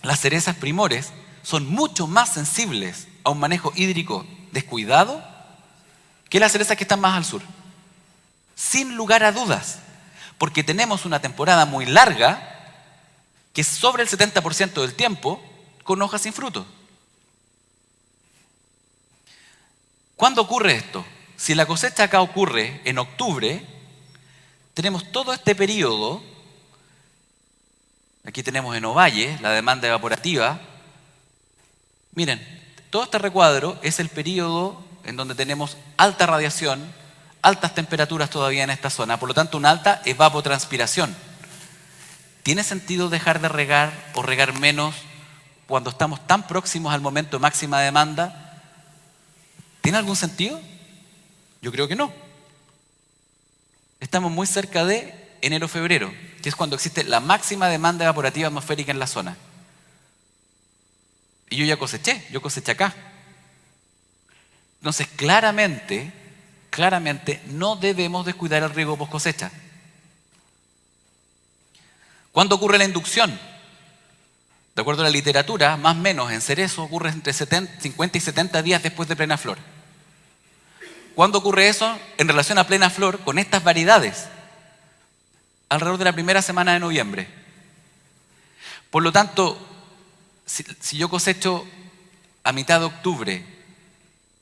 las cerezas primores son mucho más sensibles a un manejo hídrico descuidado que las cerezas que están más al sur. Sin lugar a dudas, porque tenemos una temporada muy larga que es sobre el 70% del tiempo con hojas sin fruto. ¿Cuándo ocurre esto? Si la cosecha acá ocurre en octubre, tenemos todo este periodo. Aquí tenemos en Ovalle la demanda evaporativa. Miren, todo este recuadro es el periodo en donde tenemos alta radiación, altas temperaturas todavía en esta zona, por lo tanto una alta evapotranspiración. ¿Tiene sentido dejar de regar o regar menos cuando estamos tan próximos al momento de máxima demanda? ¿Tiene algún sentido? Yo creo que no. Estamos muy cerca de enero-febrero, que es cuando existe la máxima demanda evaporativa atmosférica en la zona. Y yo coseché acá. Entonces, claramente, no debemos descuidar el riego post cosecha. ¿Cuándo ocurre la inducción? De acuerdo a la literatura, más o menos en cerezo ocurre entre 50 y 70 días después de plena flor. ¿Cuándo ocurre eso en relación a plena flor con estas variedades? Alrededor de la primera semana de noviembre. Por lo tanto, si yo cosecho a mitad de octubre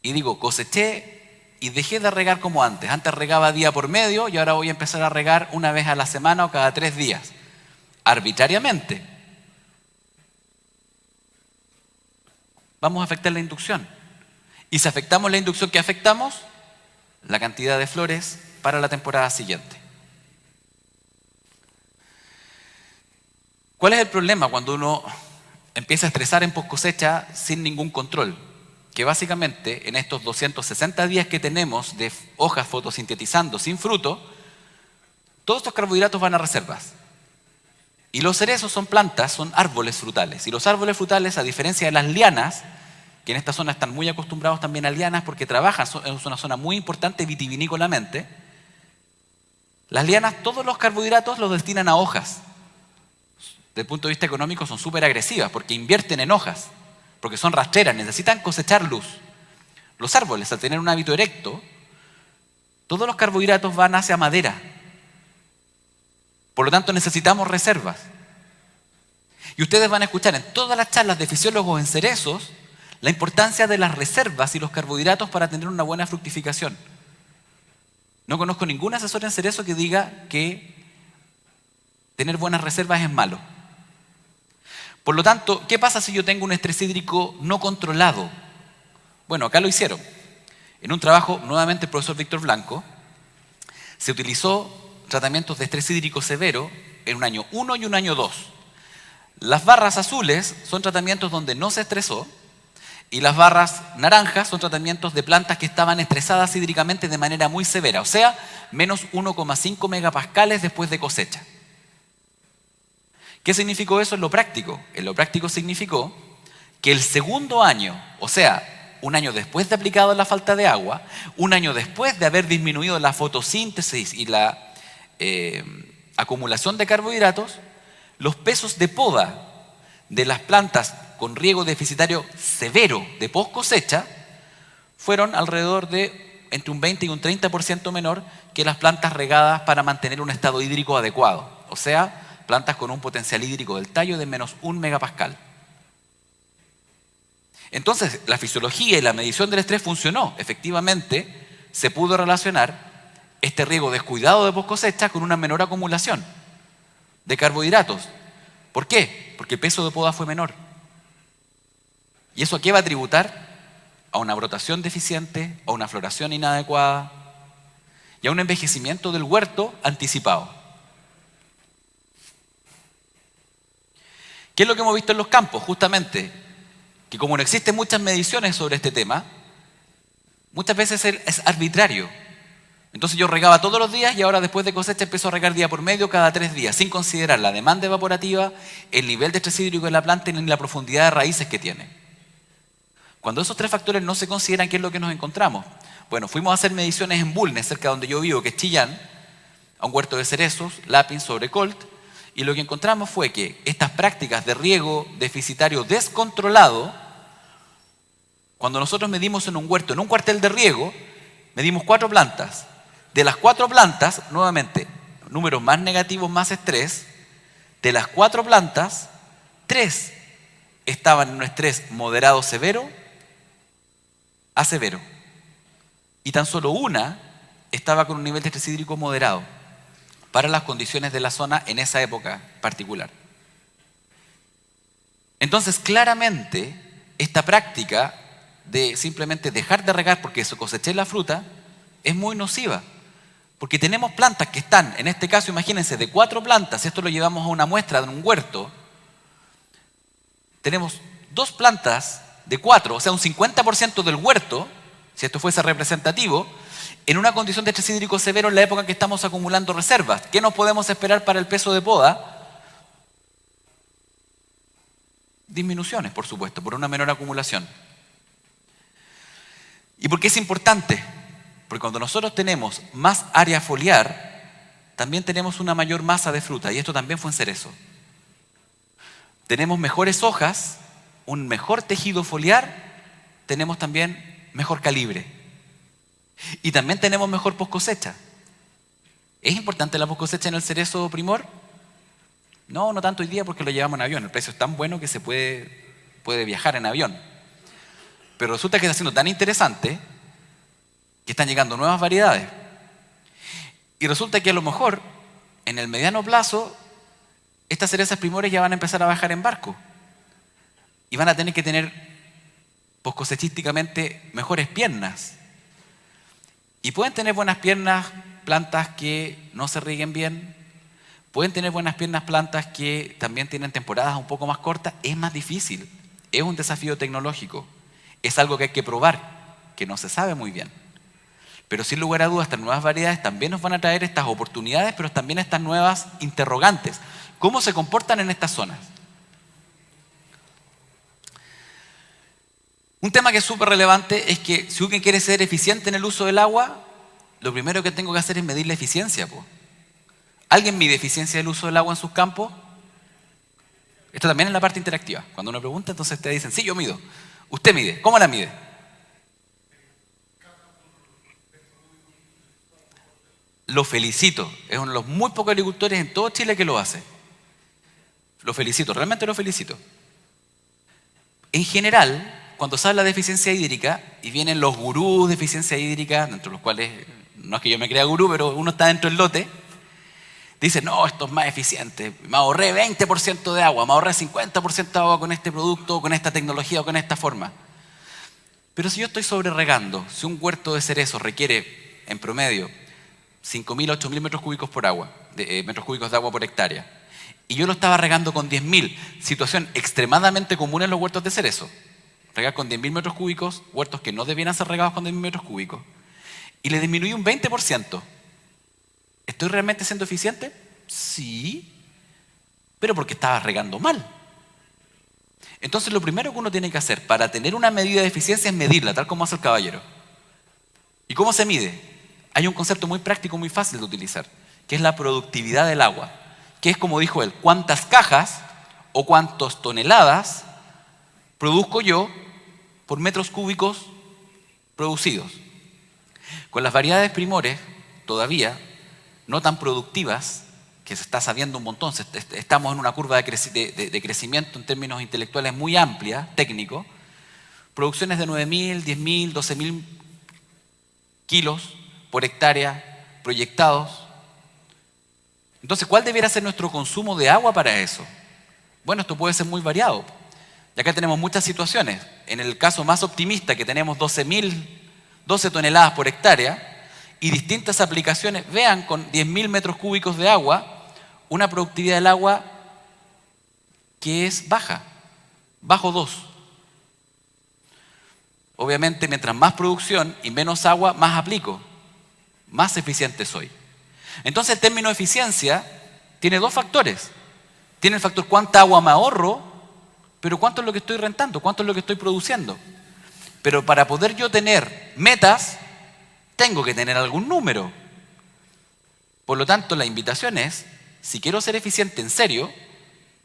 y digo coseché y dejé de regar como antes regaba día por medio y ahora voy a empezar a regar una vez a la semana o cada 3 días, arbitrariamente, vamos a afectar la inducción. Y si afectamos la inducción, ¿qué afectamos? La cantidad de flores para la temporada siguiente. ¿Cuál es el problema cuando uno empieza a estresar en post cosecha sin ningún control? Que básicamente en estos 260 días que tenemos de hojas fotosintetizando sin fruto, todos estos carbohidratos van a reservas. Y los cerezos son plantas, son árboles frutales. Y los árboles frutales, a diferencia de las lianas, que en esta zona están muy acostumbrados también a lianas porque trabajan, es una zona muy importante vitivinícolamente, las lianas todos los carbohidratos los destinan a hojas. Desde el punto de vista económico son súper agresivas porque invierten en hojas, porque son rastreras, necesitan cosechar luz. Los árboles, al tener un hábito erecto, todos los carbohidratos van hacia madera. Por lo tanto, necesitamos reservas. Y ustedes van a escuchar en todas las charlas de fisiólogos en cerezos la importancia de las reservas y los carbohidratos para tener una buena fructificación. No conozco ningún asesor en cerezo que diga que tener buenas reservas es malo. Por lo tanto, ¿qué pasa si yo tengo un estrés hídrico no controlado? Bueno, acá lo hicieron. En un trabajo, nuevamente el profesor Víctor Blanco, se utilizó tratamientos de estrés hídrico severo en un año 1 y un año 2. Las barras azules son tratamientos donde no se estresó. Y las barras naranjas son tratamientos de plantas que estaban estresadas hídricamente de manera muy severa, o sea, menos 1,5 megapascales después de cosecha. ¿Qué significó eso en lo práctico? En lo práctico significó que el segundo año, o sea, un año después de aplicado la falta de agua, un año después de haber disminuido la fotosíntesis y la acumulación de carbohidratos, los pesos de poda de las plantas con riego deficitario severo de post cosecha fueron alrededor de entre un 20 y un 30% menor que las plantas regadas para mantener un estado hídrico adecuado, o sea, plantas con un potencial hídrico del tallo de menos 1 megapascal. Entonces, la fisiología y la medición del estrés funcionó. Efectivamente, se pudo relacionar este riego descuidado de post cosecha con una menor acumulación de carbohidratos. ¿Por qué? Porque el peso de poda fue menor. ¿Y eso a qué va a tributar? A una brotación deficiente, a una floración inadecuada y a un envejecimiento del huerto anticipado. ¿Qué es lo que hemos visto en los campos? Justamente, que como no existen muchas mediciones sobre este tema, muchas veces es arbitrario. Entonces yo regaba todos los días y ahora después de cosecha empiezo a regar día por medio cada 3 días, sin considerar la demanda evaporativa, el nivel de estrés hídrico de la planta ni la profundidad de raíces que tiene. Cuando esos 3 factores no se consideran, ¿qué es lo que nos encontramos? Bueno, fuimos a hacer mediciones en Bulnes, cerca de donde yo vivo, que es Chillán, a un huerto de cerezos, Lapin sobre Colt, y lo que encontramos fue que estas prácticas de riego deficitario descontrolado, cuando nosotros medimos en un huerto, en un cuartel de riego, medimos 4 plantas. De las 4 plantas, nuevamente, números más negativos, más estrés, de las 4 plantas, 3 estaban en un estrés moderado severo a severo. Y tan solo una estaba con un nivel de estrés hídrico moderado para las condiciones de la zona en esa época particular. Entonces, claramente, esta práctica de simplemente dejar de regar porque se coseché la fruta es muy nociva. Porque tenemos plantas que están, en este caso, imagínense, de 4 plantas, si esto lo llevamos a una muestra de un huerto, tenemos 2 plantas de 4, o sea, un 50% del huerto, si esto fuese representativo, en una condición de estrés hídrico severo en la época en que estamos acumulando reservas. ¿Qué nos podemos esperar para el peso de poda? Disminuciones, por supuesto, por una menor acumulación. ¿Y por qué es importante? Porque cuando nosotros tenemos más área foliar, también tenemos una mayor masa de fruta, y esto también fue en cerezo. Tenemos mejores hojas, un mejor tejido foliar, tenemos también mejor calibre. Y también tenemos mejor post cosecha. ¿Es importante la post cosecha en el cerezo primor? No, no tanto hoy día porque lo llevamos en avión. El precio es tan bueno que se puede viajar en avión. Pero resulta que está siendo tan interesante que están llegando nuevas variedades. Y resulta que a lo mejor, en el mediano plazo, estas cerezas primores ya van a empezar a bajar en barco. Y van a tener que tener poscosechísticamente mejores piernas. Y pueden tener buenas piernas plantas que no se rieguen bien. Pueden tener buenas piernas plantas que también tienen temporadas un poco más cortas. Es más difícil. Es un desafío tecnológico. Es algo que hay que probar, que no se sabe muy bien. Pero sin lugar a dudas, estas nuevas variedades también nos van a traer estas oportunidades, pero también estas nuevas interrogantes. ¿Cómo se comportan en estas zonas? Un tema que es súper relevante es que si alguien quiere ser eficiente en el uso del agua, lo primero que tengo que hacer es medir la eficiencia. ¿Alguien mide eficiencia del uso del agua en sus campos? Esto también es la parte interactiva. Cuando uno pregunta, entonces te dicen, sí, yo mido. ¿Usted mide? ¿Cómo la mide? Lo felicito. Es uno de los muy pocos agricultores en todo Chile que lo hace. Lo felicito, realmente lo felicito. En general, cuando se habla de eficiencia hídrica y vienen los gurús de eficiencia hídrica, dentro de los cuales, no es que yo me crea gurú, pero uno está dentro del lote, dice, no, esto es más eficiente, me ahorré 20% de agua, me ahorré 50% de agua con este producto, con esta tecnología o con esta forma. Pero si yo estoy sobre regando, si un huerto de cerezo requiere en promedio 5.000 a 8.000 metros cúbicos de agua por hectárea, y yo lo estaba regando con 10.000, situación extremadamente común en los huertos de cerezo. regar con 10.000 metros cúbicos, huertos que no debieran ser regados con 10.000 metros cúbicos, y le disminuí un 20%. ¿Estoy realmente siendo eficiente? Sí, pero porque estaba regando mal. Entonces lo primero que uno tiene que hacer para tener una medida de eficiencia es medirla, tal como hace el caballero. ¿Y cómo se mide? Hay un concepto muy práctico, muy fácil de utilizar, que es la productividad del agua, que es como dijo él, cuántas cajas o cuántas toneladas produzco yo por metros cúbicos producidos. Con las variedades primores, todavía no tan productivas, que se está sabiendo un montón, estamos en una curva de crecimiento en términos intelectuales muy amplia, técnico, producciones de 9.000, 10.000, 12.000 kilos por hectárea proyectados. Entonces, ¿cuál debiera ser nuestro consumo de agua para eso? Bueno, esto puede ser muy variado. Y acá tenemos muchas situaciones. En el caso más optimista, que tenemos 12 toneladas por hectárea y distintas aplicaciones, vean con 10.000 metros cúbicos de agua, una productividad del agua que es baja, bajo 2. Obviamente, mientras más producción y menos agua, más aplico, más eficiente soy. Entonces, el término eficiencia tiene dos factores. Tiene el factor cuánta agua me ahorro, pero cuánto es lo que estoy rentando, cuánto es lo que estoy produciendo. Pero para poder yo tener metas, tengo que tener algún número. Por lo tanto, la invitación es, si quiero ser eficiente en serio,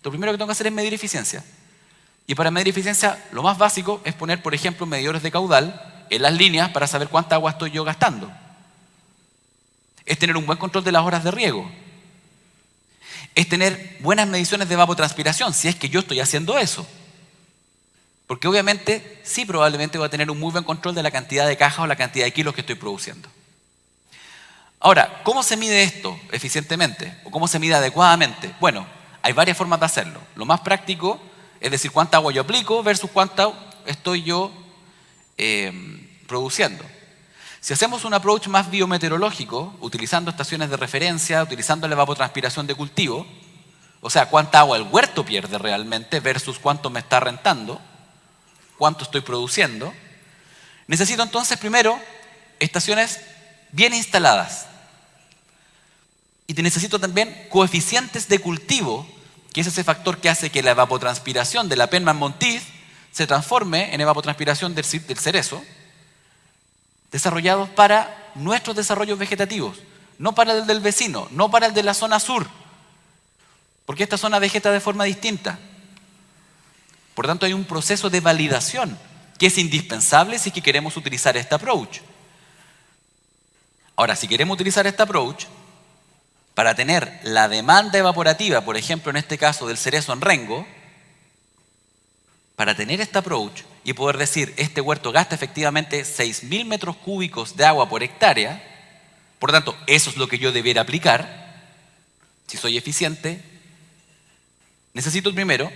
lo primero que tengo que hacer es medir eficiencia. Y para medir eficiencia, lo más básico es poner, por ejemplo, medidores de caudal en las líneas para saber cuánta agua estoy yo gastando. Es tener un buen control de las horas de riego. Es tener buenas mediciones de evapotranspiración, si es que yo estoy haciendo eso. Porque obviamente, sí, probablemente voy a tener un muy buen control de la cantidad de cajas o la cantidad de kilos que estoy produciendo. Ahora, ¿cómo se mide esto eficientemente? ¿O cómo se mide adecuadamente? Bueno, hay varias formas de hacerlo. Lo más práctico es decir cuánta agua yo aplico versus cuánta estoy yo produciendo. Si hacemos un approach más biometeorológico, utilizando estaciones de referencia, utilizando la evapotranspiración de cultivo, o sea, cuánta agua el huerto pierde realmente versus cuánto me está rentando, cuánto estoy produciendo, necesito entonces primero estaciones bien instaladas. Y necesito también coeficientes de cultivo, que es ese factor que hace que la evapotranspiración de la Penman-Monteith se transforme en evapotranspiración del cerezo, desarrollados para nuestros desarrollos vegetativos, no para el del vecino, no para el de la zona sur, porque esta zona vegeta de forma distinta. Por tanto, hay un proceso de validación que es indispensable si es que queremos utilizar este approach. Ahora, si queremos utilizar este approach, para tener la demanda evaporativa, por ejemplo, en este caso del cerezo en Rengo, para tener este approach y poder decir, este huerto gasta efectivamente 6.000 metros cúbicos de agua por hectárea, por lo tanto, eso es lo que yo debiera aplicar, si soy eficiente, necesito primero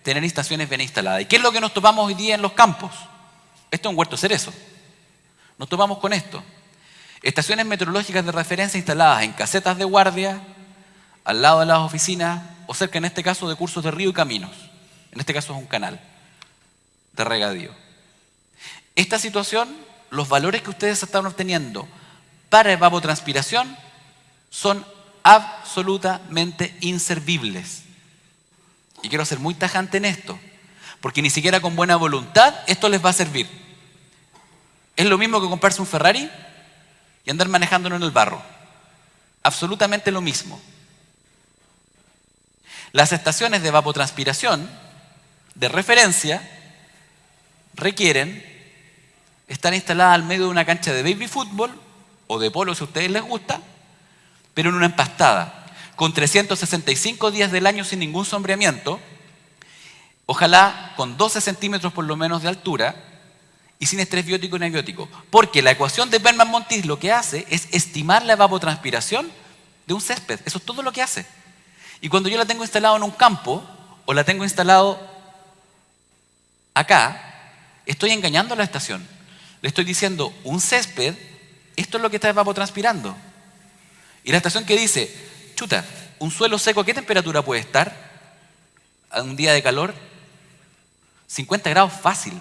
tener estaciones bien instaladas. ¿Y qué es lo que nos topamos hoy día en los campos? Esto es un huerto cerezo. Nos topamos con esto. Estaciones meteorológicas de referencia instaladas en casetas de guardia, al lado de las oficinas, o cerca, en este caso, de cursos de río y caminos. En este caso es un canal de regadío. Esta situación, los valores que ustedes están obteniendo para evapotranspiración son absolutamente inservibles. Y quiero ser muy tajante en esto, porque ni siquiera con buena voluntad esto les va a servir. Es lo mismo que comprarse un Ferrari y andar manejándolo en el barro. Absolutamente lo mismo. Las estaciones de evapotranspiración de referencia requieren estar instaladas al medio de una cancha de baby fútbol o de polo si a ustedes les gusta, pero en una empastada, con 365 días del año sin ningún sombreamiento, ojalá con 12 centímetros por lo menos de altura, y sin estrés biótico ni abiótico. Porque la ecuación de Penman-Monteith lo que hace es estimar la evapotranspiración de un césped. Eso es todo lo que hace. Y cuando yo la tengo instalado en un campo, o la tengo instalado acá, estoy engañando a la estación. Le estoy diciendo, un césped, esto es lo que está evapotranspirando. Y la estación que dice, chuta, un suelo seco, ¿a qué temperatura puede estar? A un día de calor, 50 grados fácil.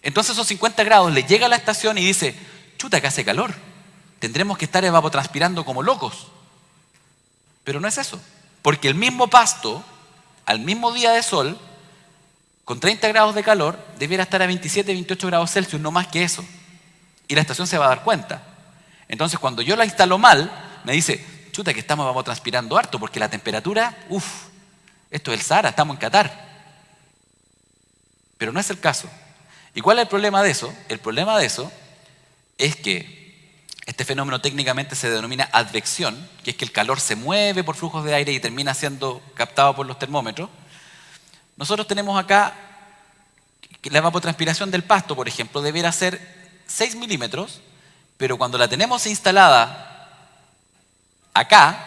Entonces esos 50 grados le llega a la estación y dice, chuta, que hace calor. Tendremos que estar evapotranspirando como locos. Pero no es eso. Porque el mismo pasto, al mismo día de sol, con 30 grados de calor, debiera estar a 27, 28 grados Celsius, no más que eso. Y la estación se va a dar cuenta. Entonces cuando yo la instalo mal, me dice, chuta, que estamos evapotranspirando harto, porque la temperatura, esto es el Sahara, estamos en Qatar. Pero no es el caso. ¿Y cuál es el problema de eso? El problema de eso es que este fenómeno técnicamente se denomina advección, que es que el calor se mueve por flujos de aire y termina siendo captado por los termómetros. Nosotros tenemos acá que la evapotranspiración del pasto, por ejemplo, debiera ser 6 milímetros, pero cuando la tenemos instalada acá,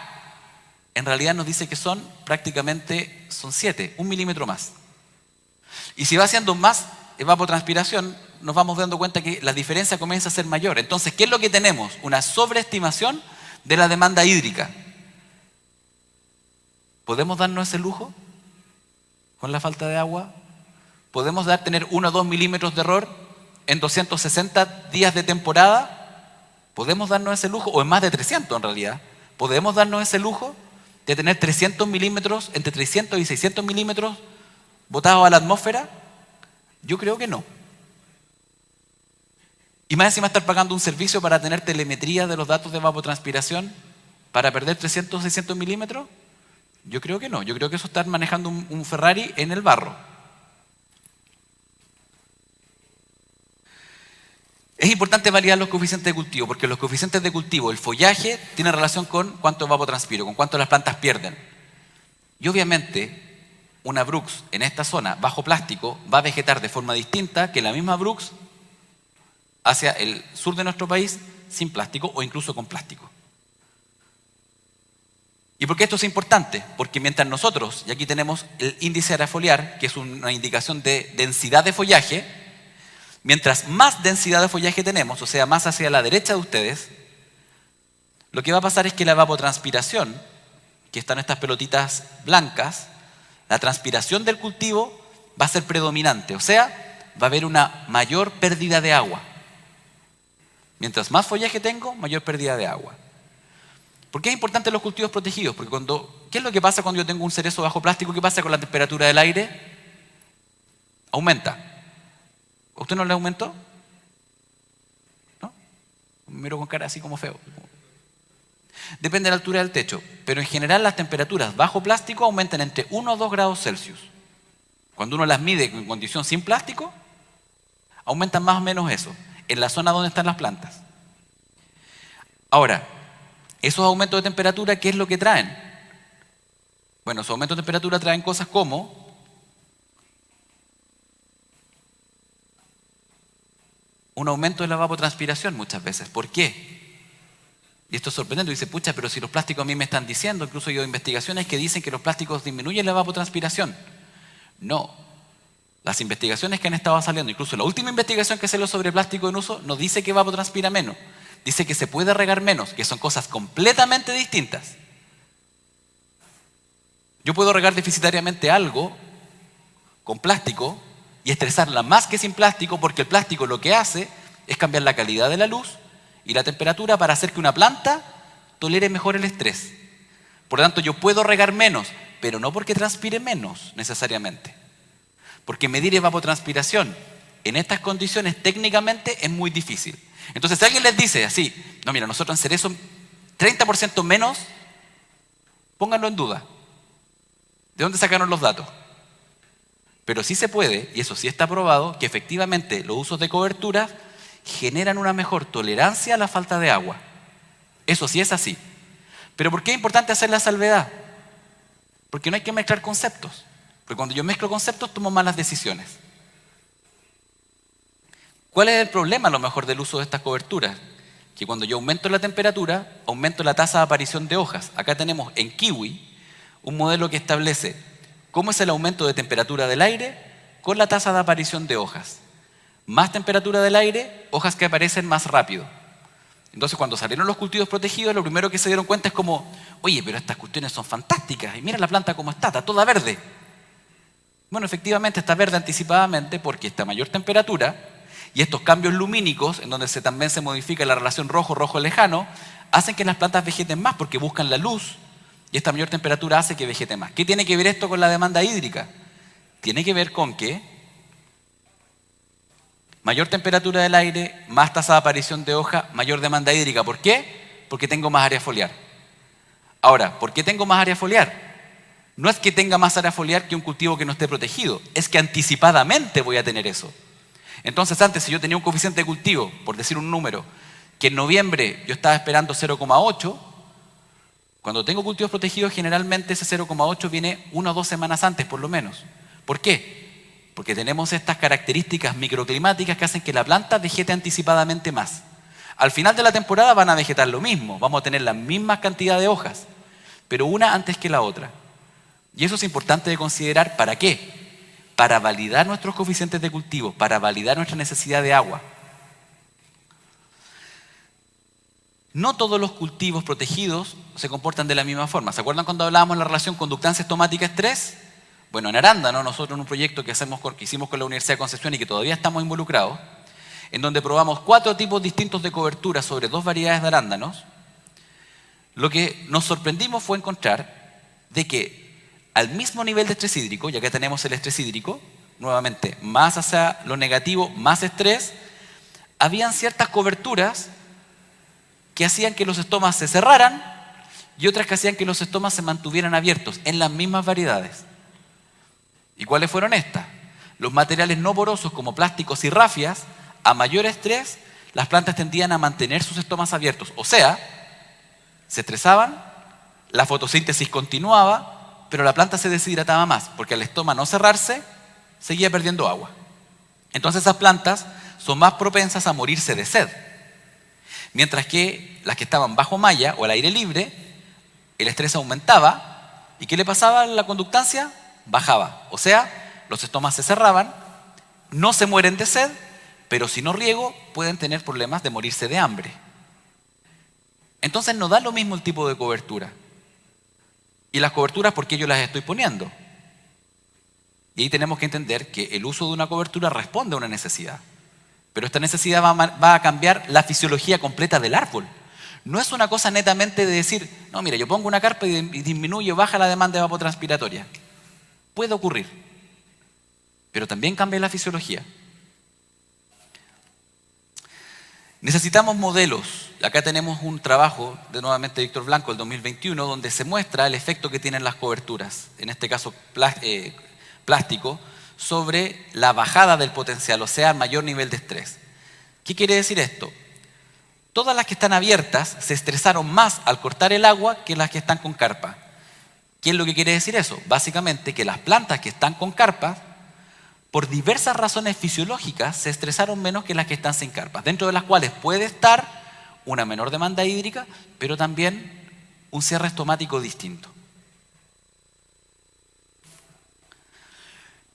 en realidad nos dice que son 7, 1 milímetro más. Y si va haciendo más evapotranspiración, nos vamos dando cuenta que la diferencia comienza a ser mayor. Entonces, ¿qué es lo que tenemos? Una sobreestimación de la demanda hídrica. ¿Podemos darnos ese lujo con la falta de agua? ¿Podemos tener 1 o 2 milímetros de error en 260 días de temporada? ¿Podemos darnos ese lujo? O en más de 300 en realidad. ¿Podemos darnos ese lujo de tener 300 milímetros, entre 300 y 600 milímetros botados a la atmósfera? Yo creo que no. Y más encima estar pagando un servicio para tener telemetría de los datos de evapotranspiración para perder 300 o 600 milímetros. Yo creo que no. Yo creo que eso es estar manejando un Ferrari en el barro. Es importante validar los coeficientes de cultivo, porque los coeficientes de cultivo, el follaje, tiene relación con cuánto evapotranspiro, con cuánto las plantas pierden. Y obviamente, una Brux en esta zona bajo plástico va a vegetar de forma distinta que la misma Brux hacia el sur de nuestro país sin plástico o incluso con plástico. ¿Y por qué esto es importante? Porque mientras nosotros, y aquí tenemos el índice arafoliar, que es una indicación de densidad de follaje, mientras más densidad de follaje tenemos, o sea, más hacia la derecha de ustedes, lo que va a pasar es que la evapotranspiración, que están estas pelotitas blancas, la transpiración del cultivo va a ser predominante, o sea, va a haber una mayor pérdida de agua. Mientras más follaje tengo, mayor pérdida de agua. ¿Por qué es importante los cultivos protegidos? Porque ¿qué es lo que pasa cuando yo tengo un cerezo bajo plástico? ¿Qué pasa con la temperatura del aire? Aumenta. ¿A usted no le aumentó? ¿No? Me miro con cara así como feo. Depende de la altura del techo, pero en general las temperaturas bajo plástico aumentan entre 1 o 2 grados Celsius. Cuando uno las mide en condición sin plástico, aumentan más o menos eso, en la zona donde están las plantas. Ahora, esos aumentos de temperatura, ¿qué es lo que traen? Bueno, esos aumentos de temperatura traen cosas como un aumento de la evapotranspiración muchas veces. ¿Por qué? Y esto es sorprendente, dice, pucha, pero si los plásticos a mí me están diciendo, incluso yo investigaciones que dicen que los plásticos disminuyen la evapotranspiración. No. Las investigaciones que han estado saliendo, incluso la última investigación que salió sobre plástico en uso, no dice que evapotranspira menos. Dice que se puede regar menos, que son cosas completamente distintas. Yo puedo regar deficitariamente algo con plástico y estresarla más que sin plástico, porque el plástico lo que hace es cambiar la calidad de la luz y la temperatura para hacer que una planta tolere mejor el estrés. Por lo tanto, yo puedo regar menos, pero no porque transpire menos necesariamente. Porque medir evapotranspiración en estas condiciones técnicamente es muy difícil. Entonces, si alguien les dice así, no, mira, nosotros en cerezo 30% menos, pónganlo en duda. ¿De dónde sacaron los datos? Pero sí se puede, y eso sí está probado, que efectivamente los usos de cobertura generan una mejor tolerancia a la falta de agua. Eso sí es así. Pero ¿por qué es importante hacer la salvedad? Porque no hay que mezclar conceptos. Porque cuando yo mezclo conceptos tomo malas decisiones. ¿Cuál es el problema a lo mejor del uso de estas coberturas? Que cuando yo aumento la temperatura, aumento la tasa de aparición de hojas. Acá tenemos en Kiwi un modelo que establece cómo es el aumento de temperatura del aire con la tasa de aparición de hojas. Más temperatura del aire, hojas que aparecen más rápido. Entonces, cuando salieron los cultivos protegidos, lo primero que se dieron cuenta es como, oye, pero estas cuestiones son fantásticas, y mira la planta cómo está toda verde. Bueno, efectivamente está verde anticipadamente porque esta mayor temperatura Y estos cambios lumínicos, en donde también se modifica la relación rojo-rojo lejano, hacen que las plantas vegeten más porque buscan la luz y esta mayor temperatura hace que vegeten más. ¿Qué tiene que ver esto con la demanda hídrica? Tiene que ver con que mayor temperatura del aire, más tasa de aparición de hoja, mayor demanda hídrica. ¿Por qué? Porque tengo más área foliar. Ahora, ¿por qué tengo más área foliar? No es que tenga más área foliar que un cultivo que no esté protegido, es que anticipadamente voy a tener eso. Entonces antes, si yo tenía un coeficiente de cultivo, por decir un número, que en noviembre yo estaba esperando 0,8, cuando tengo cultivos protegidos generalmente ese 0,8 viene 1 o 2 semanas antes por lo menos. ¿Por qué? Porque tenemos estas características microclimáticas que hacen que la planta vegete anticipadamente más. Al final de la temporada van a vegetar lo mismo, vamos a tener la misma cantidad de hojas, pero una antes que la otra. Y eso es importante de considerar. ¿Para qué? Para validar nuestros coeficientes de cultivo, para validar nuestra necesidad de agua. No todos los cultivos protegidos se comportan de la misma forma. ¿Se acuerdan cuando hablábamos de la relación conductancia estomática-estrés? Bueno, en Arándano, nosotros en un proyecto que hicimos con la Universidad de Concepción y que todavía estamos involucrados, en donde probamos 4 tipos distintos de cobertura sobre 2 variedades de arándanos, lo que nos sorprendimos fue encontrar de que al mismo nivel de estrés hídrico, ya que tenemos el estrés hídrico, nuevamente, más hacia lo negativo, más estrés, habían ciertas coberturas que hacían que los estomas se cerraran y otras que hacían que los estomas se mantuvieran abiertos en las mismas variedades. ¿Y cuáles fueron estas? Los materiales no porosos como plásticos y rafias, a mayor estrés, las plantas tendían a mantener sus estomas abiertos. O sea, se estresaban, la fotosíntesis continuaba, pero la planta se deshidrataba más, porque al estoma no cerrarse, seguía perdiendo agua. Entonces esas plantas son más propensas a morirse de sed. Mientras que las que estaban bajo malla o al aire libre, el estrés aumentaba. ¿Y qué le pasaba a la conductancia? Bajaba. O sea, los estomas se cerraban, no se mueren de sed, pero si no riego pueden tener problemas de morirse de hambre. Entonces no da lo mismo el tipo de cobertura. Y las coberturas, ¿por qué yo las estoy poniendo? Y ahí tenemos que entender que el uso de una cobertura responde a una necesidad. Pero esta necesidad va a cambiar la fisiología completa del árbol. No es una cosa netamente de decir, no, mira, yo pongo una carpa y disminuyo, baja la demanda evapotranspiratoria. Puede ocurrir, pero también cambia la fisiología. Necesitamos modelos. Acá tenemos un trabajo de nuevamente Víctor Blanco, el 2021, donde se muestra el efecto que tienen las coberturas, en este caso plástico, sobre la bajada del potencial, o sea, mayor nivel de estrés. ¿Qué quiere decir esto? Todas las que están abiertas se estresaron más al cortar el agua que las que están con carpa. ¿Qué es lo que quiere decir eso? Básicamente que las plantas que están con carpas, por diversas razones fisiológicas, se estresaron menos que las que están sin carpas, dentro de las cuales puede estar una menor demanda hídrica, pero también un cierre estomático distinto.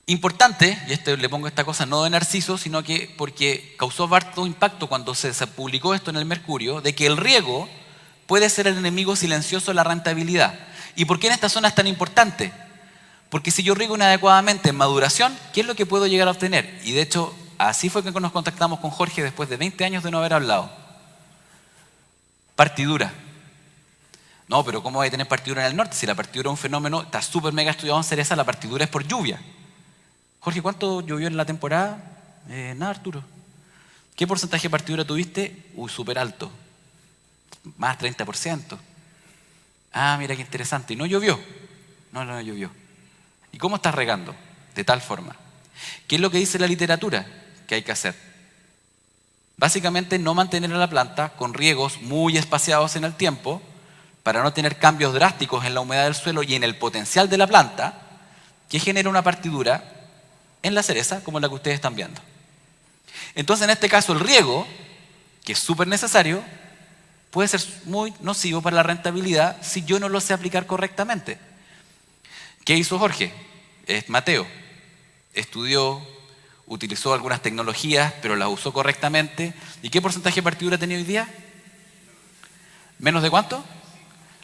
Importante, y le pongo esta cosa no de Narciso, sino que porque causó harto impacto cuando se publicó esto en el Mercurio, de que el riego puede ser el enemigo silencioso de la rentabilidad. ¿Y por qué en esta zona es tan importante? Porque si yo riego inadecuadamente en maduración, ¿qué es lo que puedo llegar a obtener? Y de hecho, así fue que nos contactamos con Jorge después de 20 años de no haber hablado. Partidura. No, pero ¿cómo va a tener partidura en el norte? Si la partidura es un fenómeno, está súper mega estudiado en cereza, la partidura es por lluvia. Jorge, ¿cuánto llovió en la temporada? Nada, Arturo. ¿Qué porcentaje de partidura tuviste? Súper alto. Más 30%. Ah, mira qué interesante. ¿Y no llovió? No llovió. ¿Y cómo estás regando? De tal forma. ¿Qué es lo que dice la literatura que hay que hacer? Básicamente no mantener a la planta con riegos muy espaciados en el tiempo para no tener cambios drásticos en la humedad del suelo y en el potencial de la planta que genera una partidura en la cereza como la que ustedes están viendo. Entonces en este caso el riego, que es súper necesario, puede ser muy nocivo para la rentabilidad si yo no lo sé aplicar correctamente. ¿Qué hizo Jorge? Mateo. Estudió, utilizó algunas tecnologías, pero las usó correctamente. ¿Y qué porcentaje de partidura tenía hoy día? ¿Menos de cuánto?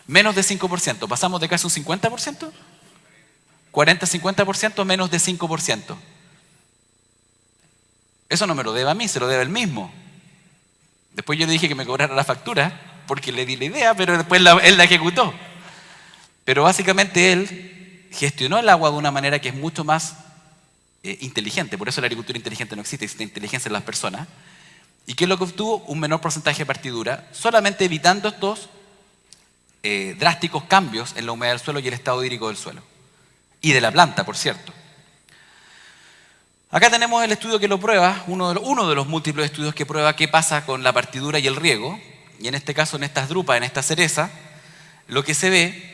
Menos de 5%. ¿Pasamos de casi un 50%? 40-50%, menos de 5%. Eso no me lo debe a mí, se lo debe él mismo. Después yo le dije que me cobrara la factura, porque le di la idea, pero después él la ejecutó. Pero básicamente él gestionó el agua de una manera que es mucho más inteligente. Por eso la agricultura inteligente no existe, existe inteligencia en las personas. ¿Y qué es lo que obtuvo? Un menor porcentaje de partidura, solamente evitando estos drásticos cambios en la humedad del suelo y el estado hídrico del suelo. Y de la planta, por cierto. Acá tenemos el estudio que lo prueba, uno de los múltiples estudios que prueba qué pasa con la partidura y el riego. Y en este caso, en estas drupas, en esta cereza, lo que se ve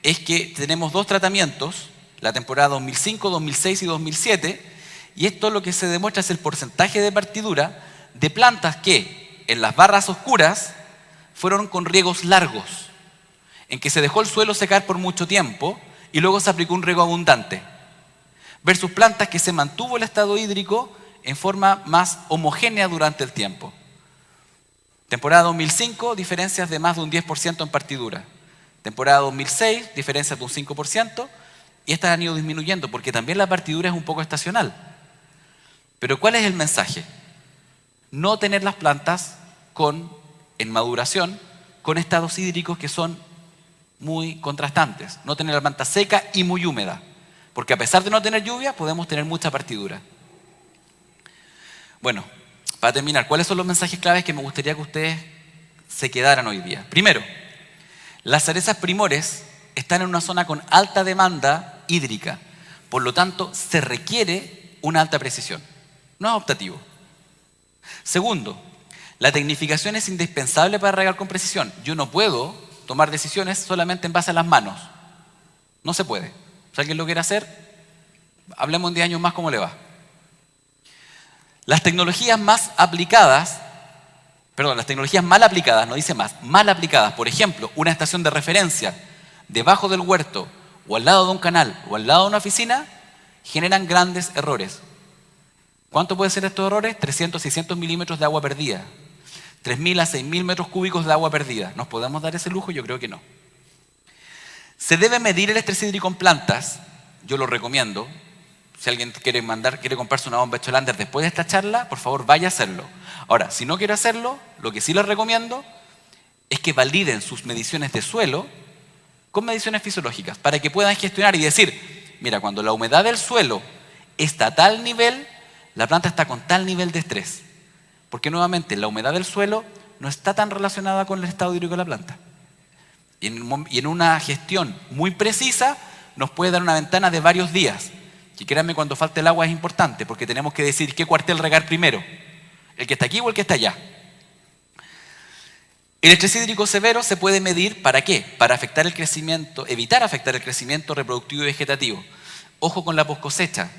es que tenemos dos tratamientos, la temporada 2005, 2006 y 2007, y esto lo que se demuestra es el porcentaje de partidura de plantas que en las barras oscuras fueron con riegos largos, en que se dejó el suelo secar por mucho tiempo y luego se aplicó un riego abundante, versus plantas que se mantuvo el estado hídrico en forma más homogénea durante el tiempo. Temporada 2005, diferencias de más de un 10% en partidura. Temporada 2006, diferencias de un 5%, y estas han ido disminuyendo porque también la partidura es un poco estacional. Pero ¿cuál es el mensaje? No tener las plantas en maduración con estados hídricos que son muy contrastantes. No tener la planta seca y muy húmeda, porque a pesar de no tener lluvia podemos tener mucha partidura. Bueno, para terminar, ¿cuáles son los mensajes claves que me gustaría que ustedes se quedaran hoy día? Primero, las cerezas primores están en una zona con alta demanda hídrica, por lo tanto se requiere una alta precisión, no es optativo. Segundo, la tecnificación es indispensable para regar con precisión. Yo no puedo tomar decisiones solamente en base a las manos, no se puede. Si alguien lo quiere hacer, hablemos en 10 años más cómo le va. Las tecnologías mal aplicadas, no dice más, mal aplicadas, por ejemplo, una estación de referencia debajo del huerto o al lado de un canal o al lado de una oficina, generan grandes errores. ¿Cuánto pueden ser estos errores? 300, 600 milímetros de agua perdida, 3.000 a 6.000 metros cúbicos de agua perdida. ¿Nos podemos dar ese lujo? Yo creo que no. Se debe medir el estrés hídrico en plantas, yo lo recomiendo. Si alguien quiere comprarse una bomba Echolander después de esta charla, por favor vaya a hacerlo. Ahora, si no quiere hacerlo, lo que sí les recomiendo es que validen sus mediciones de suelo con mediciones fisiológicas para que puedan gestionar y decir, mira, cuando la humedad del suelo está a tal nivel, la planta está con tal nivel de estrés. Porque nuevamente la humedad del suelo no está tan relacionada con el estado hídrico de la planta. Y en una gestión muy precisa nos puede dar una ventana de varios días. Y créanme, cuando falte el agua es importante porque tenemos que decidir qué cuartel regar primero, el que está aquí o el que está allá. El estrés hídrico severo se puede medir ¿para qué? Para evitar afectar el crecimiento reproductivo y vegetativo. Ojo con la poscosecha,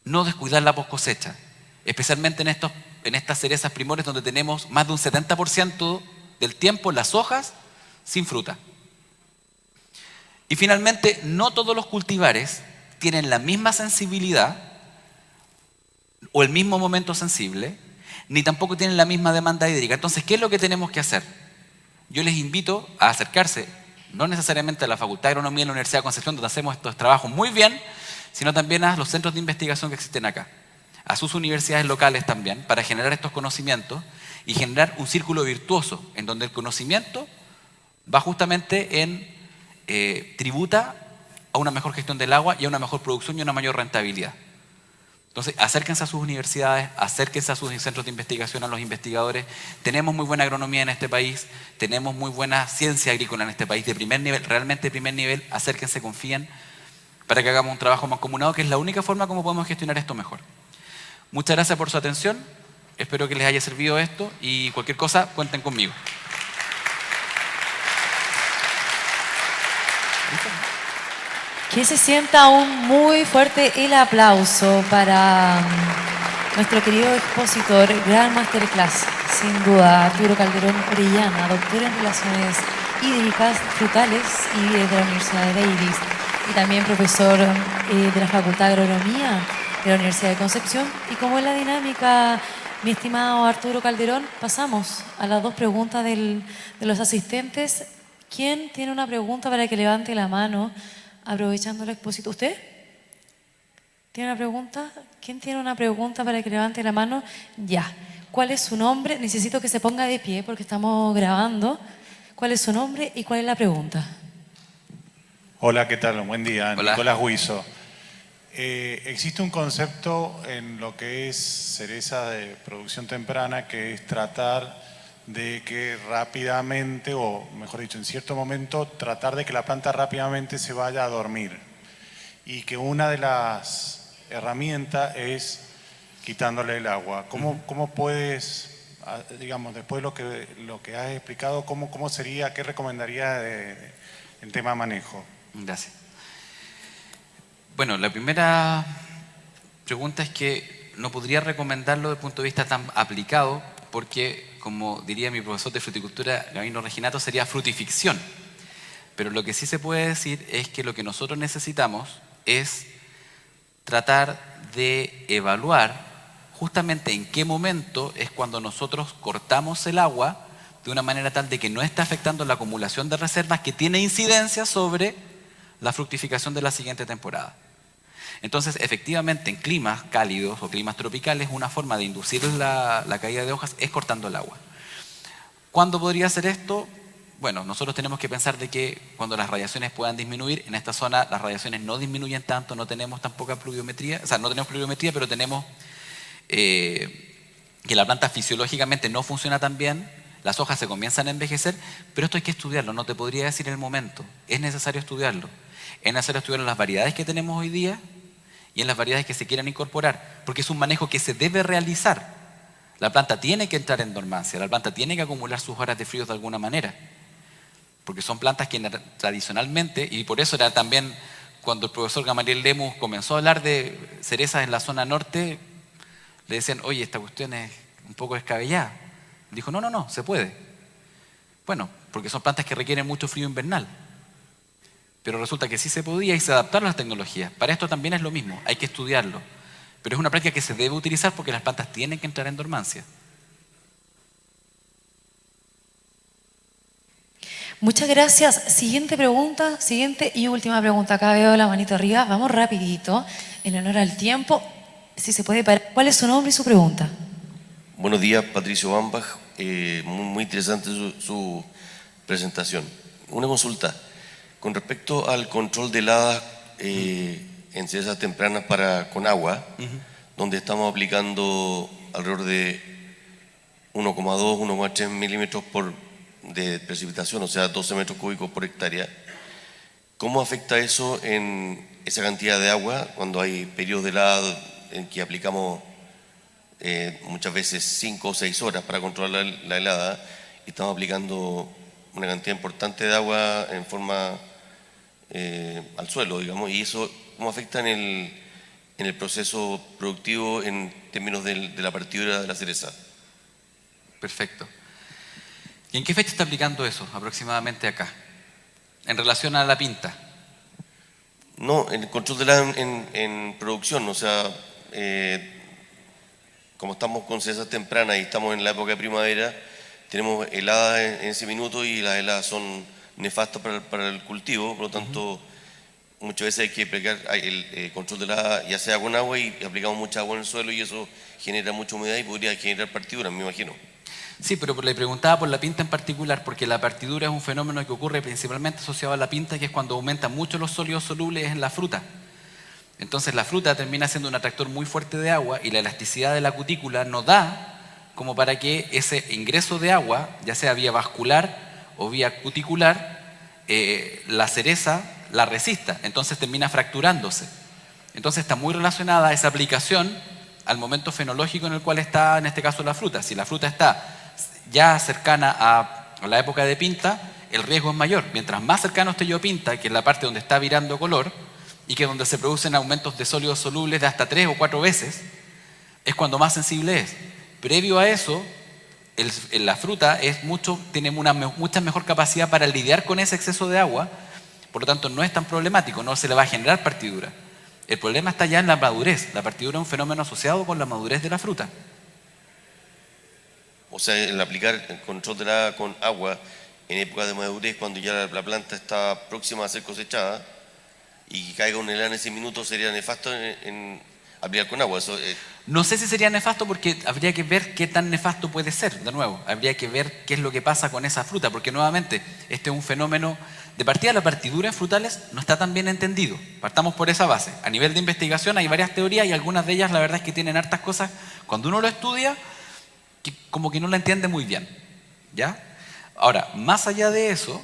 no descuidar la poscosecha, especialmente en estas cerezas primores donde tenemos más de un 70% del tiempo las hojas sin fruta. Y finalmente, no todos los cultivares tienen la misma sensibilidad o el mismo momento sensible, ni tampoco tienen la misma demanda hídrica. Entonces, ¿qué es lo que tenemos que hacer? Yo les invito a acercarse, no necesariamente a la Facultad de Agronomía en la Universidad de Concepción, donde hacemos estos trabajos muy bien, sino también a los centros de investigación que existen acá, a sus universidades locales también, para generar estos conocimientos y generar un círculo virtuoso en donde el conocimiento va justamente en tributa a una mejor gestión del agua y a una mejor producción y a una mayor rentabilidad. Entonces, acérquense a sus universidades, acérquense a sus centros de investigación, a los investigadores. Tenemos muy buena agronomía en este país, tenemos muy buena ciencia agrícola en este país, de primer nivel, realmente de primer nivel. Acérquense, confíen, para que hagamos un trabajo mancomunado, que es la única forma como podemos gestionar esto mejor. Muchas gracias por su atención, espero que les haya servido esto y cualquier cosa, cuenten conmigo. Que se sienta aún muy fuerte el aplauso para nuestro querido expositor, gran masterclass, sin duda, Arturo Calderón Orellana, doctor en Relaciones Hídricas, Frutales y de la Universidad de Davis, y también profesor de la Facultad de Agronomía de la Universidad de Concepción. Y como es la dinámica, mi estimado Arturo Calderón, pasamos a las dos preguntas de los asistentes. ¿Quién tiene una pregunta para que levante la mano? Aprovechando la exposición. ¿Usted? ¿Tiene una pregunta? ¿Quién tiene una pregunta para que levante la mano? Ya. ¿Cuál es su nombre? Necesito que se ponga de pie porque estamos grabando. ¿Cuál es su nombre y cuál es la pregunta? Hola, ¿qué tal? Buen día. Hola. Nicolás Huizo. Existe un concepto en lo que es cereza de producción temprana que es tratar de que rápidamente, o mejor dicho, en cierto momento, tratar de que la planta rápidamente se vaya a dormir. Y que una de las herramientas es quitándole el agua. ¿Cómo puedes, digamos, después de lo que has explicado, cómo sería, qué recomendaría en tema de manejo? Gracias. Bueno, la primera pregunta es que no podría recomendarlo desde el punto de vista tan aplicado porque, como diría mi profesor de fruticultura, Gabino Reginato, sería frutificción. Pero lo que sí se puede decir es que lo que nosotros necesitamos es tratar de evaluar justamente en qué momento es cuando nosotros cortamos el agua de una manera tal de que no está afectando la acumulación de reservas que tiene incidencia sobre la fructificación de la siguiente temporada. Entonces, efectivamente, en climas cálidos o climas tropicales, una forma de inducir la caída de hojas es cortando el agua. ¿Cuándo podría ser esto? Bueno, nosotros tenemos que pensar de que cuando las radiaciones puedan disminuir, en esta zona las radiaciones no disminuyen tanto, no tenemos tan poca pluviometría, o sea, no tenemos pluviometría, pero tenemos que la planta fisiológicamente no funciona tan bien, las hojas se comienzan a envejecer, pero esto hay que estudiarlo, no te podría decir el momento, es necesario estudiarlo. Es necesario estudiar las variedades que tenemos hoy día y en las variedades que se quieran incorporar, porque es un manejo que se debe realizar. La planta tiene que entrar en dormancia, la planta tiene que acumular sus horas de frío de alguna manera, porque son plantas que tradicionalmente, y por eso era también cuando el profesor Gamaliel Lemus comenzó a hablar de cerezas en la zona norte, le decían, oye, esta cuestión es un poco descabellada. Dijo, no, se puede. Bueno, porque son plantas que requieren mucho frío invernal. Pero resulta que sí se podía y se adaptaron las tecnologías. Para esto también es lo mismo, hay que estudiarlo. Pero es una práctica que se debe utilizar porque las plantas tienen que entrar en dormancia. Muchas gracias. Siguiente pregunta, siguiente y última pregunta. Acá veo la manito arriba. Vamos rapidito, en honor al tiempo. Si se puede parar. ¿Cuál es su nombre y su pregunta? Buenos días, Patricio Bambach. Muy interesante su presentación. Una consulta. Con respecto al control de heladas en cerezas tempranas con agua, donde estamos aplicando alrededor de 1,2, 1,3 milímetros de precipitación, o sea, 12 metros cúbicos por hectárea, ¿cómo afecta eso en esa cantidad de agua cuando hay periodos de helada en que aplicamos muchas veces 5 o 6 horas para controlar la helada y estamos aplicando una cantidad importante de agua en forma al suelo, digamos, y eso cómo afecta en el proceso productivo en términos de la partidura de la cereza? Perfecto. ¿Y en qué fecha está aplicando eso aproximadamente acá? En relación a la pinta. No, en el control de la en producción, o sea, como estamos con cerezas tempranas y estamos en la época de primavera, tenemos heladas en ese minuto y las heladas son nefastas para el cultivo, por lo tanto, muchas veces hay que aplicar el control de la ya sea con agua y aplicamos mucha agua en el suelo y eso genera mucha humedad y podría generar partiduras, me imagino. Sí, pero le preguntaba por la pinta en particular, porque la partidura es un fenómeno que ocurre principalmente asociado a la pinta, que es cuando aumentan mucho los sólidos solubles en la fruta. Entonces la fruta termina siendo un atractor muy fuerte de agua y la elasticidad de la cutícula no da como para que ese ingreso de agua, ya sea vía vascular o vía cuticular, la cereza la resista, entonces termina fracturándose. Entonces está muy relacionada esa aplicación al momento fenológico en el cual está, en este caso, la fruta. Si la fruta está ya cercana a la época de pinta, el riesgo es mayor. Mientras más cercano esté yo a pinta, que es la parte donde está virando color, y que es donde se producen aumentos de sólidos solubles de hasta 3 o 4 veces, es cuando más sensible es. Previo a eso, la fruta tiene mucha mejor capacidad para lidiar con ese exceso de agua, por lo tanto no es tan problemático, no se le va a generar partidura. El problema está ya en la madurez. La partidura es un fenómeno asociado con la madurez de la fruta. O sea, el aplicar el control de la con agua en época de madurez, cuando ya la planta está próxima a ser cosechada y que caiga un helado en ese minuto, sería nefasto habría con agua. Eso, No sé si sería nefasto porque habría que ver qué tan nefasto puede ser, de nuevo. Habría que ver qué es lo que pasa con esa fruta, porque nuevamente este es un fenómeno, de partida la partidura en frutales no está tan bien entendido. Partamos por esa base. A nivel de investigación hay varias teorías y algunas de ellas la verdad es que tienen hartas cosas, cuando uno lo estudia, que como que no la entiende muy bien, ¿ya? Ahora, más allá de eso,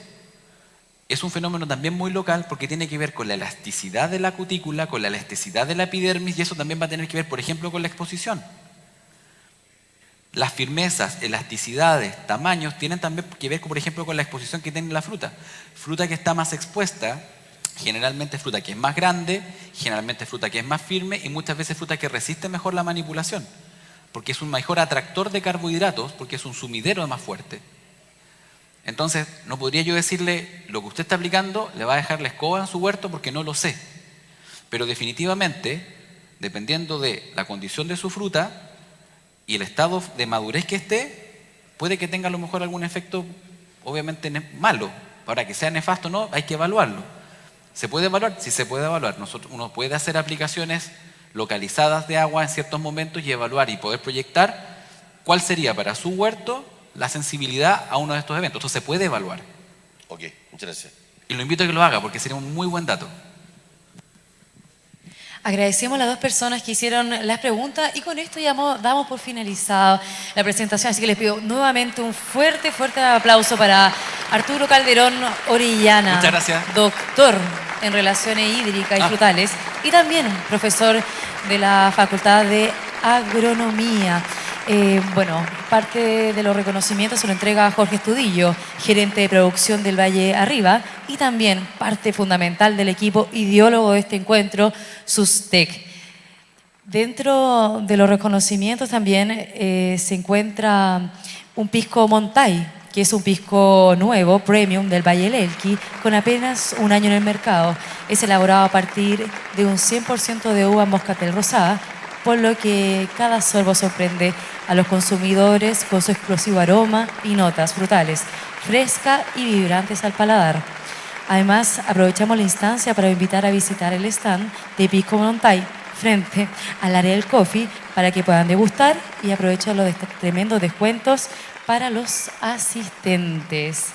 es un fenómeno también muy local porque tiene que ver con la elasticidad de la cutícula, con la elasticidad de la epidermis y eso también va a tener que ver, por ejemplo, con la exposición. Las firmezas, elasticidades, tamaños tienen también que ver, por ejemplo, con la exposición que tiene la fruta. Fruta que está más expuesta, generalmente fruta que es más grande, generalmente fruta que es más firme y muchas veces fruta que resiste mejor la manipulación, porque es un mejor atractor de carbohidratos, porque es un sumidero más fuerte. Entonces, no podría yo decirle, lo que usted está aplicando le va a dejar la escoba en su huerto porque no lo sé. Pero definitivamente, dependiendo de la condición de su fruta y el estado de madurez que esté, puede que tenga a lo mejor algún efecto, obviamente malo. Ahora, que sea nefasto o no, hay que evaluarlo. ¿Se puede evaluar? Sí se puede evaluar. Uno puede hacer aplicaciones localizadas de agua en ciertos momentos y evaluar y poder proyectar cuál sería para su huerto la sensibilidad a uno de estos eventos. Esto se puede evaluar. Ok, muchas gracias. Y lo invito a que lo haga porque sería un muy buen dato. Agradecemos a las dos personas que hicieron las preguntas y con esto ya damos por finalizado la presentación. Así que les pido nuevamente un fuerte, fuerte aplauso para Arturo Calderón Orellana. Muchas gracias. Doctor en Relaciones Hídricas y Frutales y también profesor de la Facultad de Agronomía. Bueno, parte de los reconocimientos se lo entrega a Jorge Estudillo, gerente de producción del Valle Arriba, y también parte fundamental del equipo ideólogo de este encuentro, SUSTEC. Dentro de los reconocimientos también se encuentra un pisco Montay, que es un pisco nuevo, premium, del Valle del Elqui, con apenas un año en el mercado. Es elaborado a partir de un 100% de uva moscatel rosada, por lo que cada sorbo sorprende a los consumidores con su explosivo aroma y notas frutales, fresca y vibrantes al paladar. Además, aprovechamos la instancia para invitar a visitar el stand de Pisco Montay frente al área del coffee para que puedan degustar y aprovechar los tremendos descuentos para los asistentes.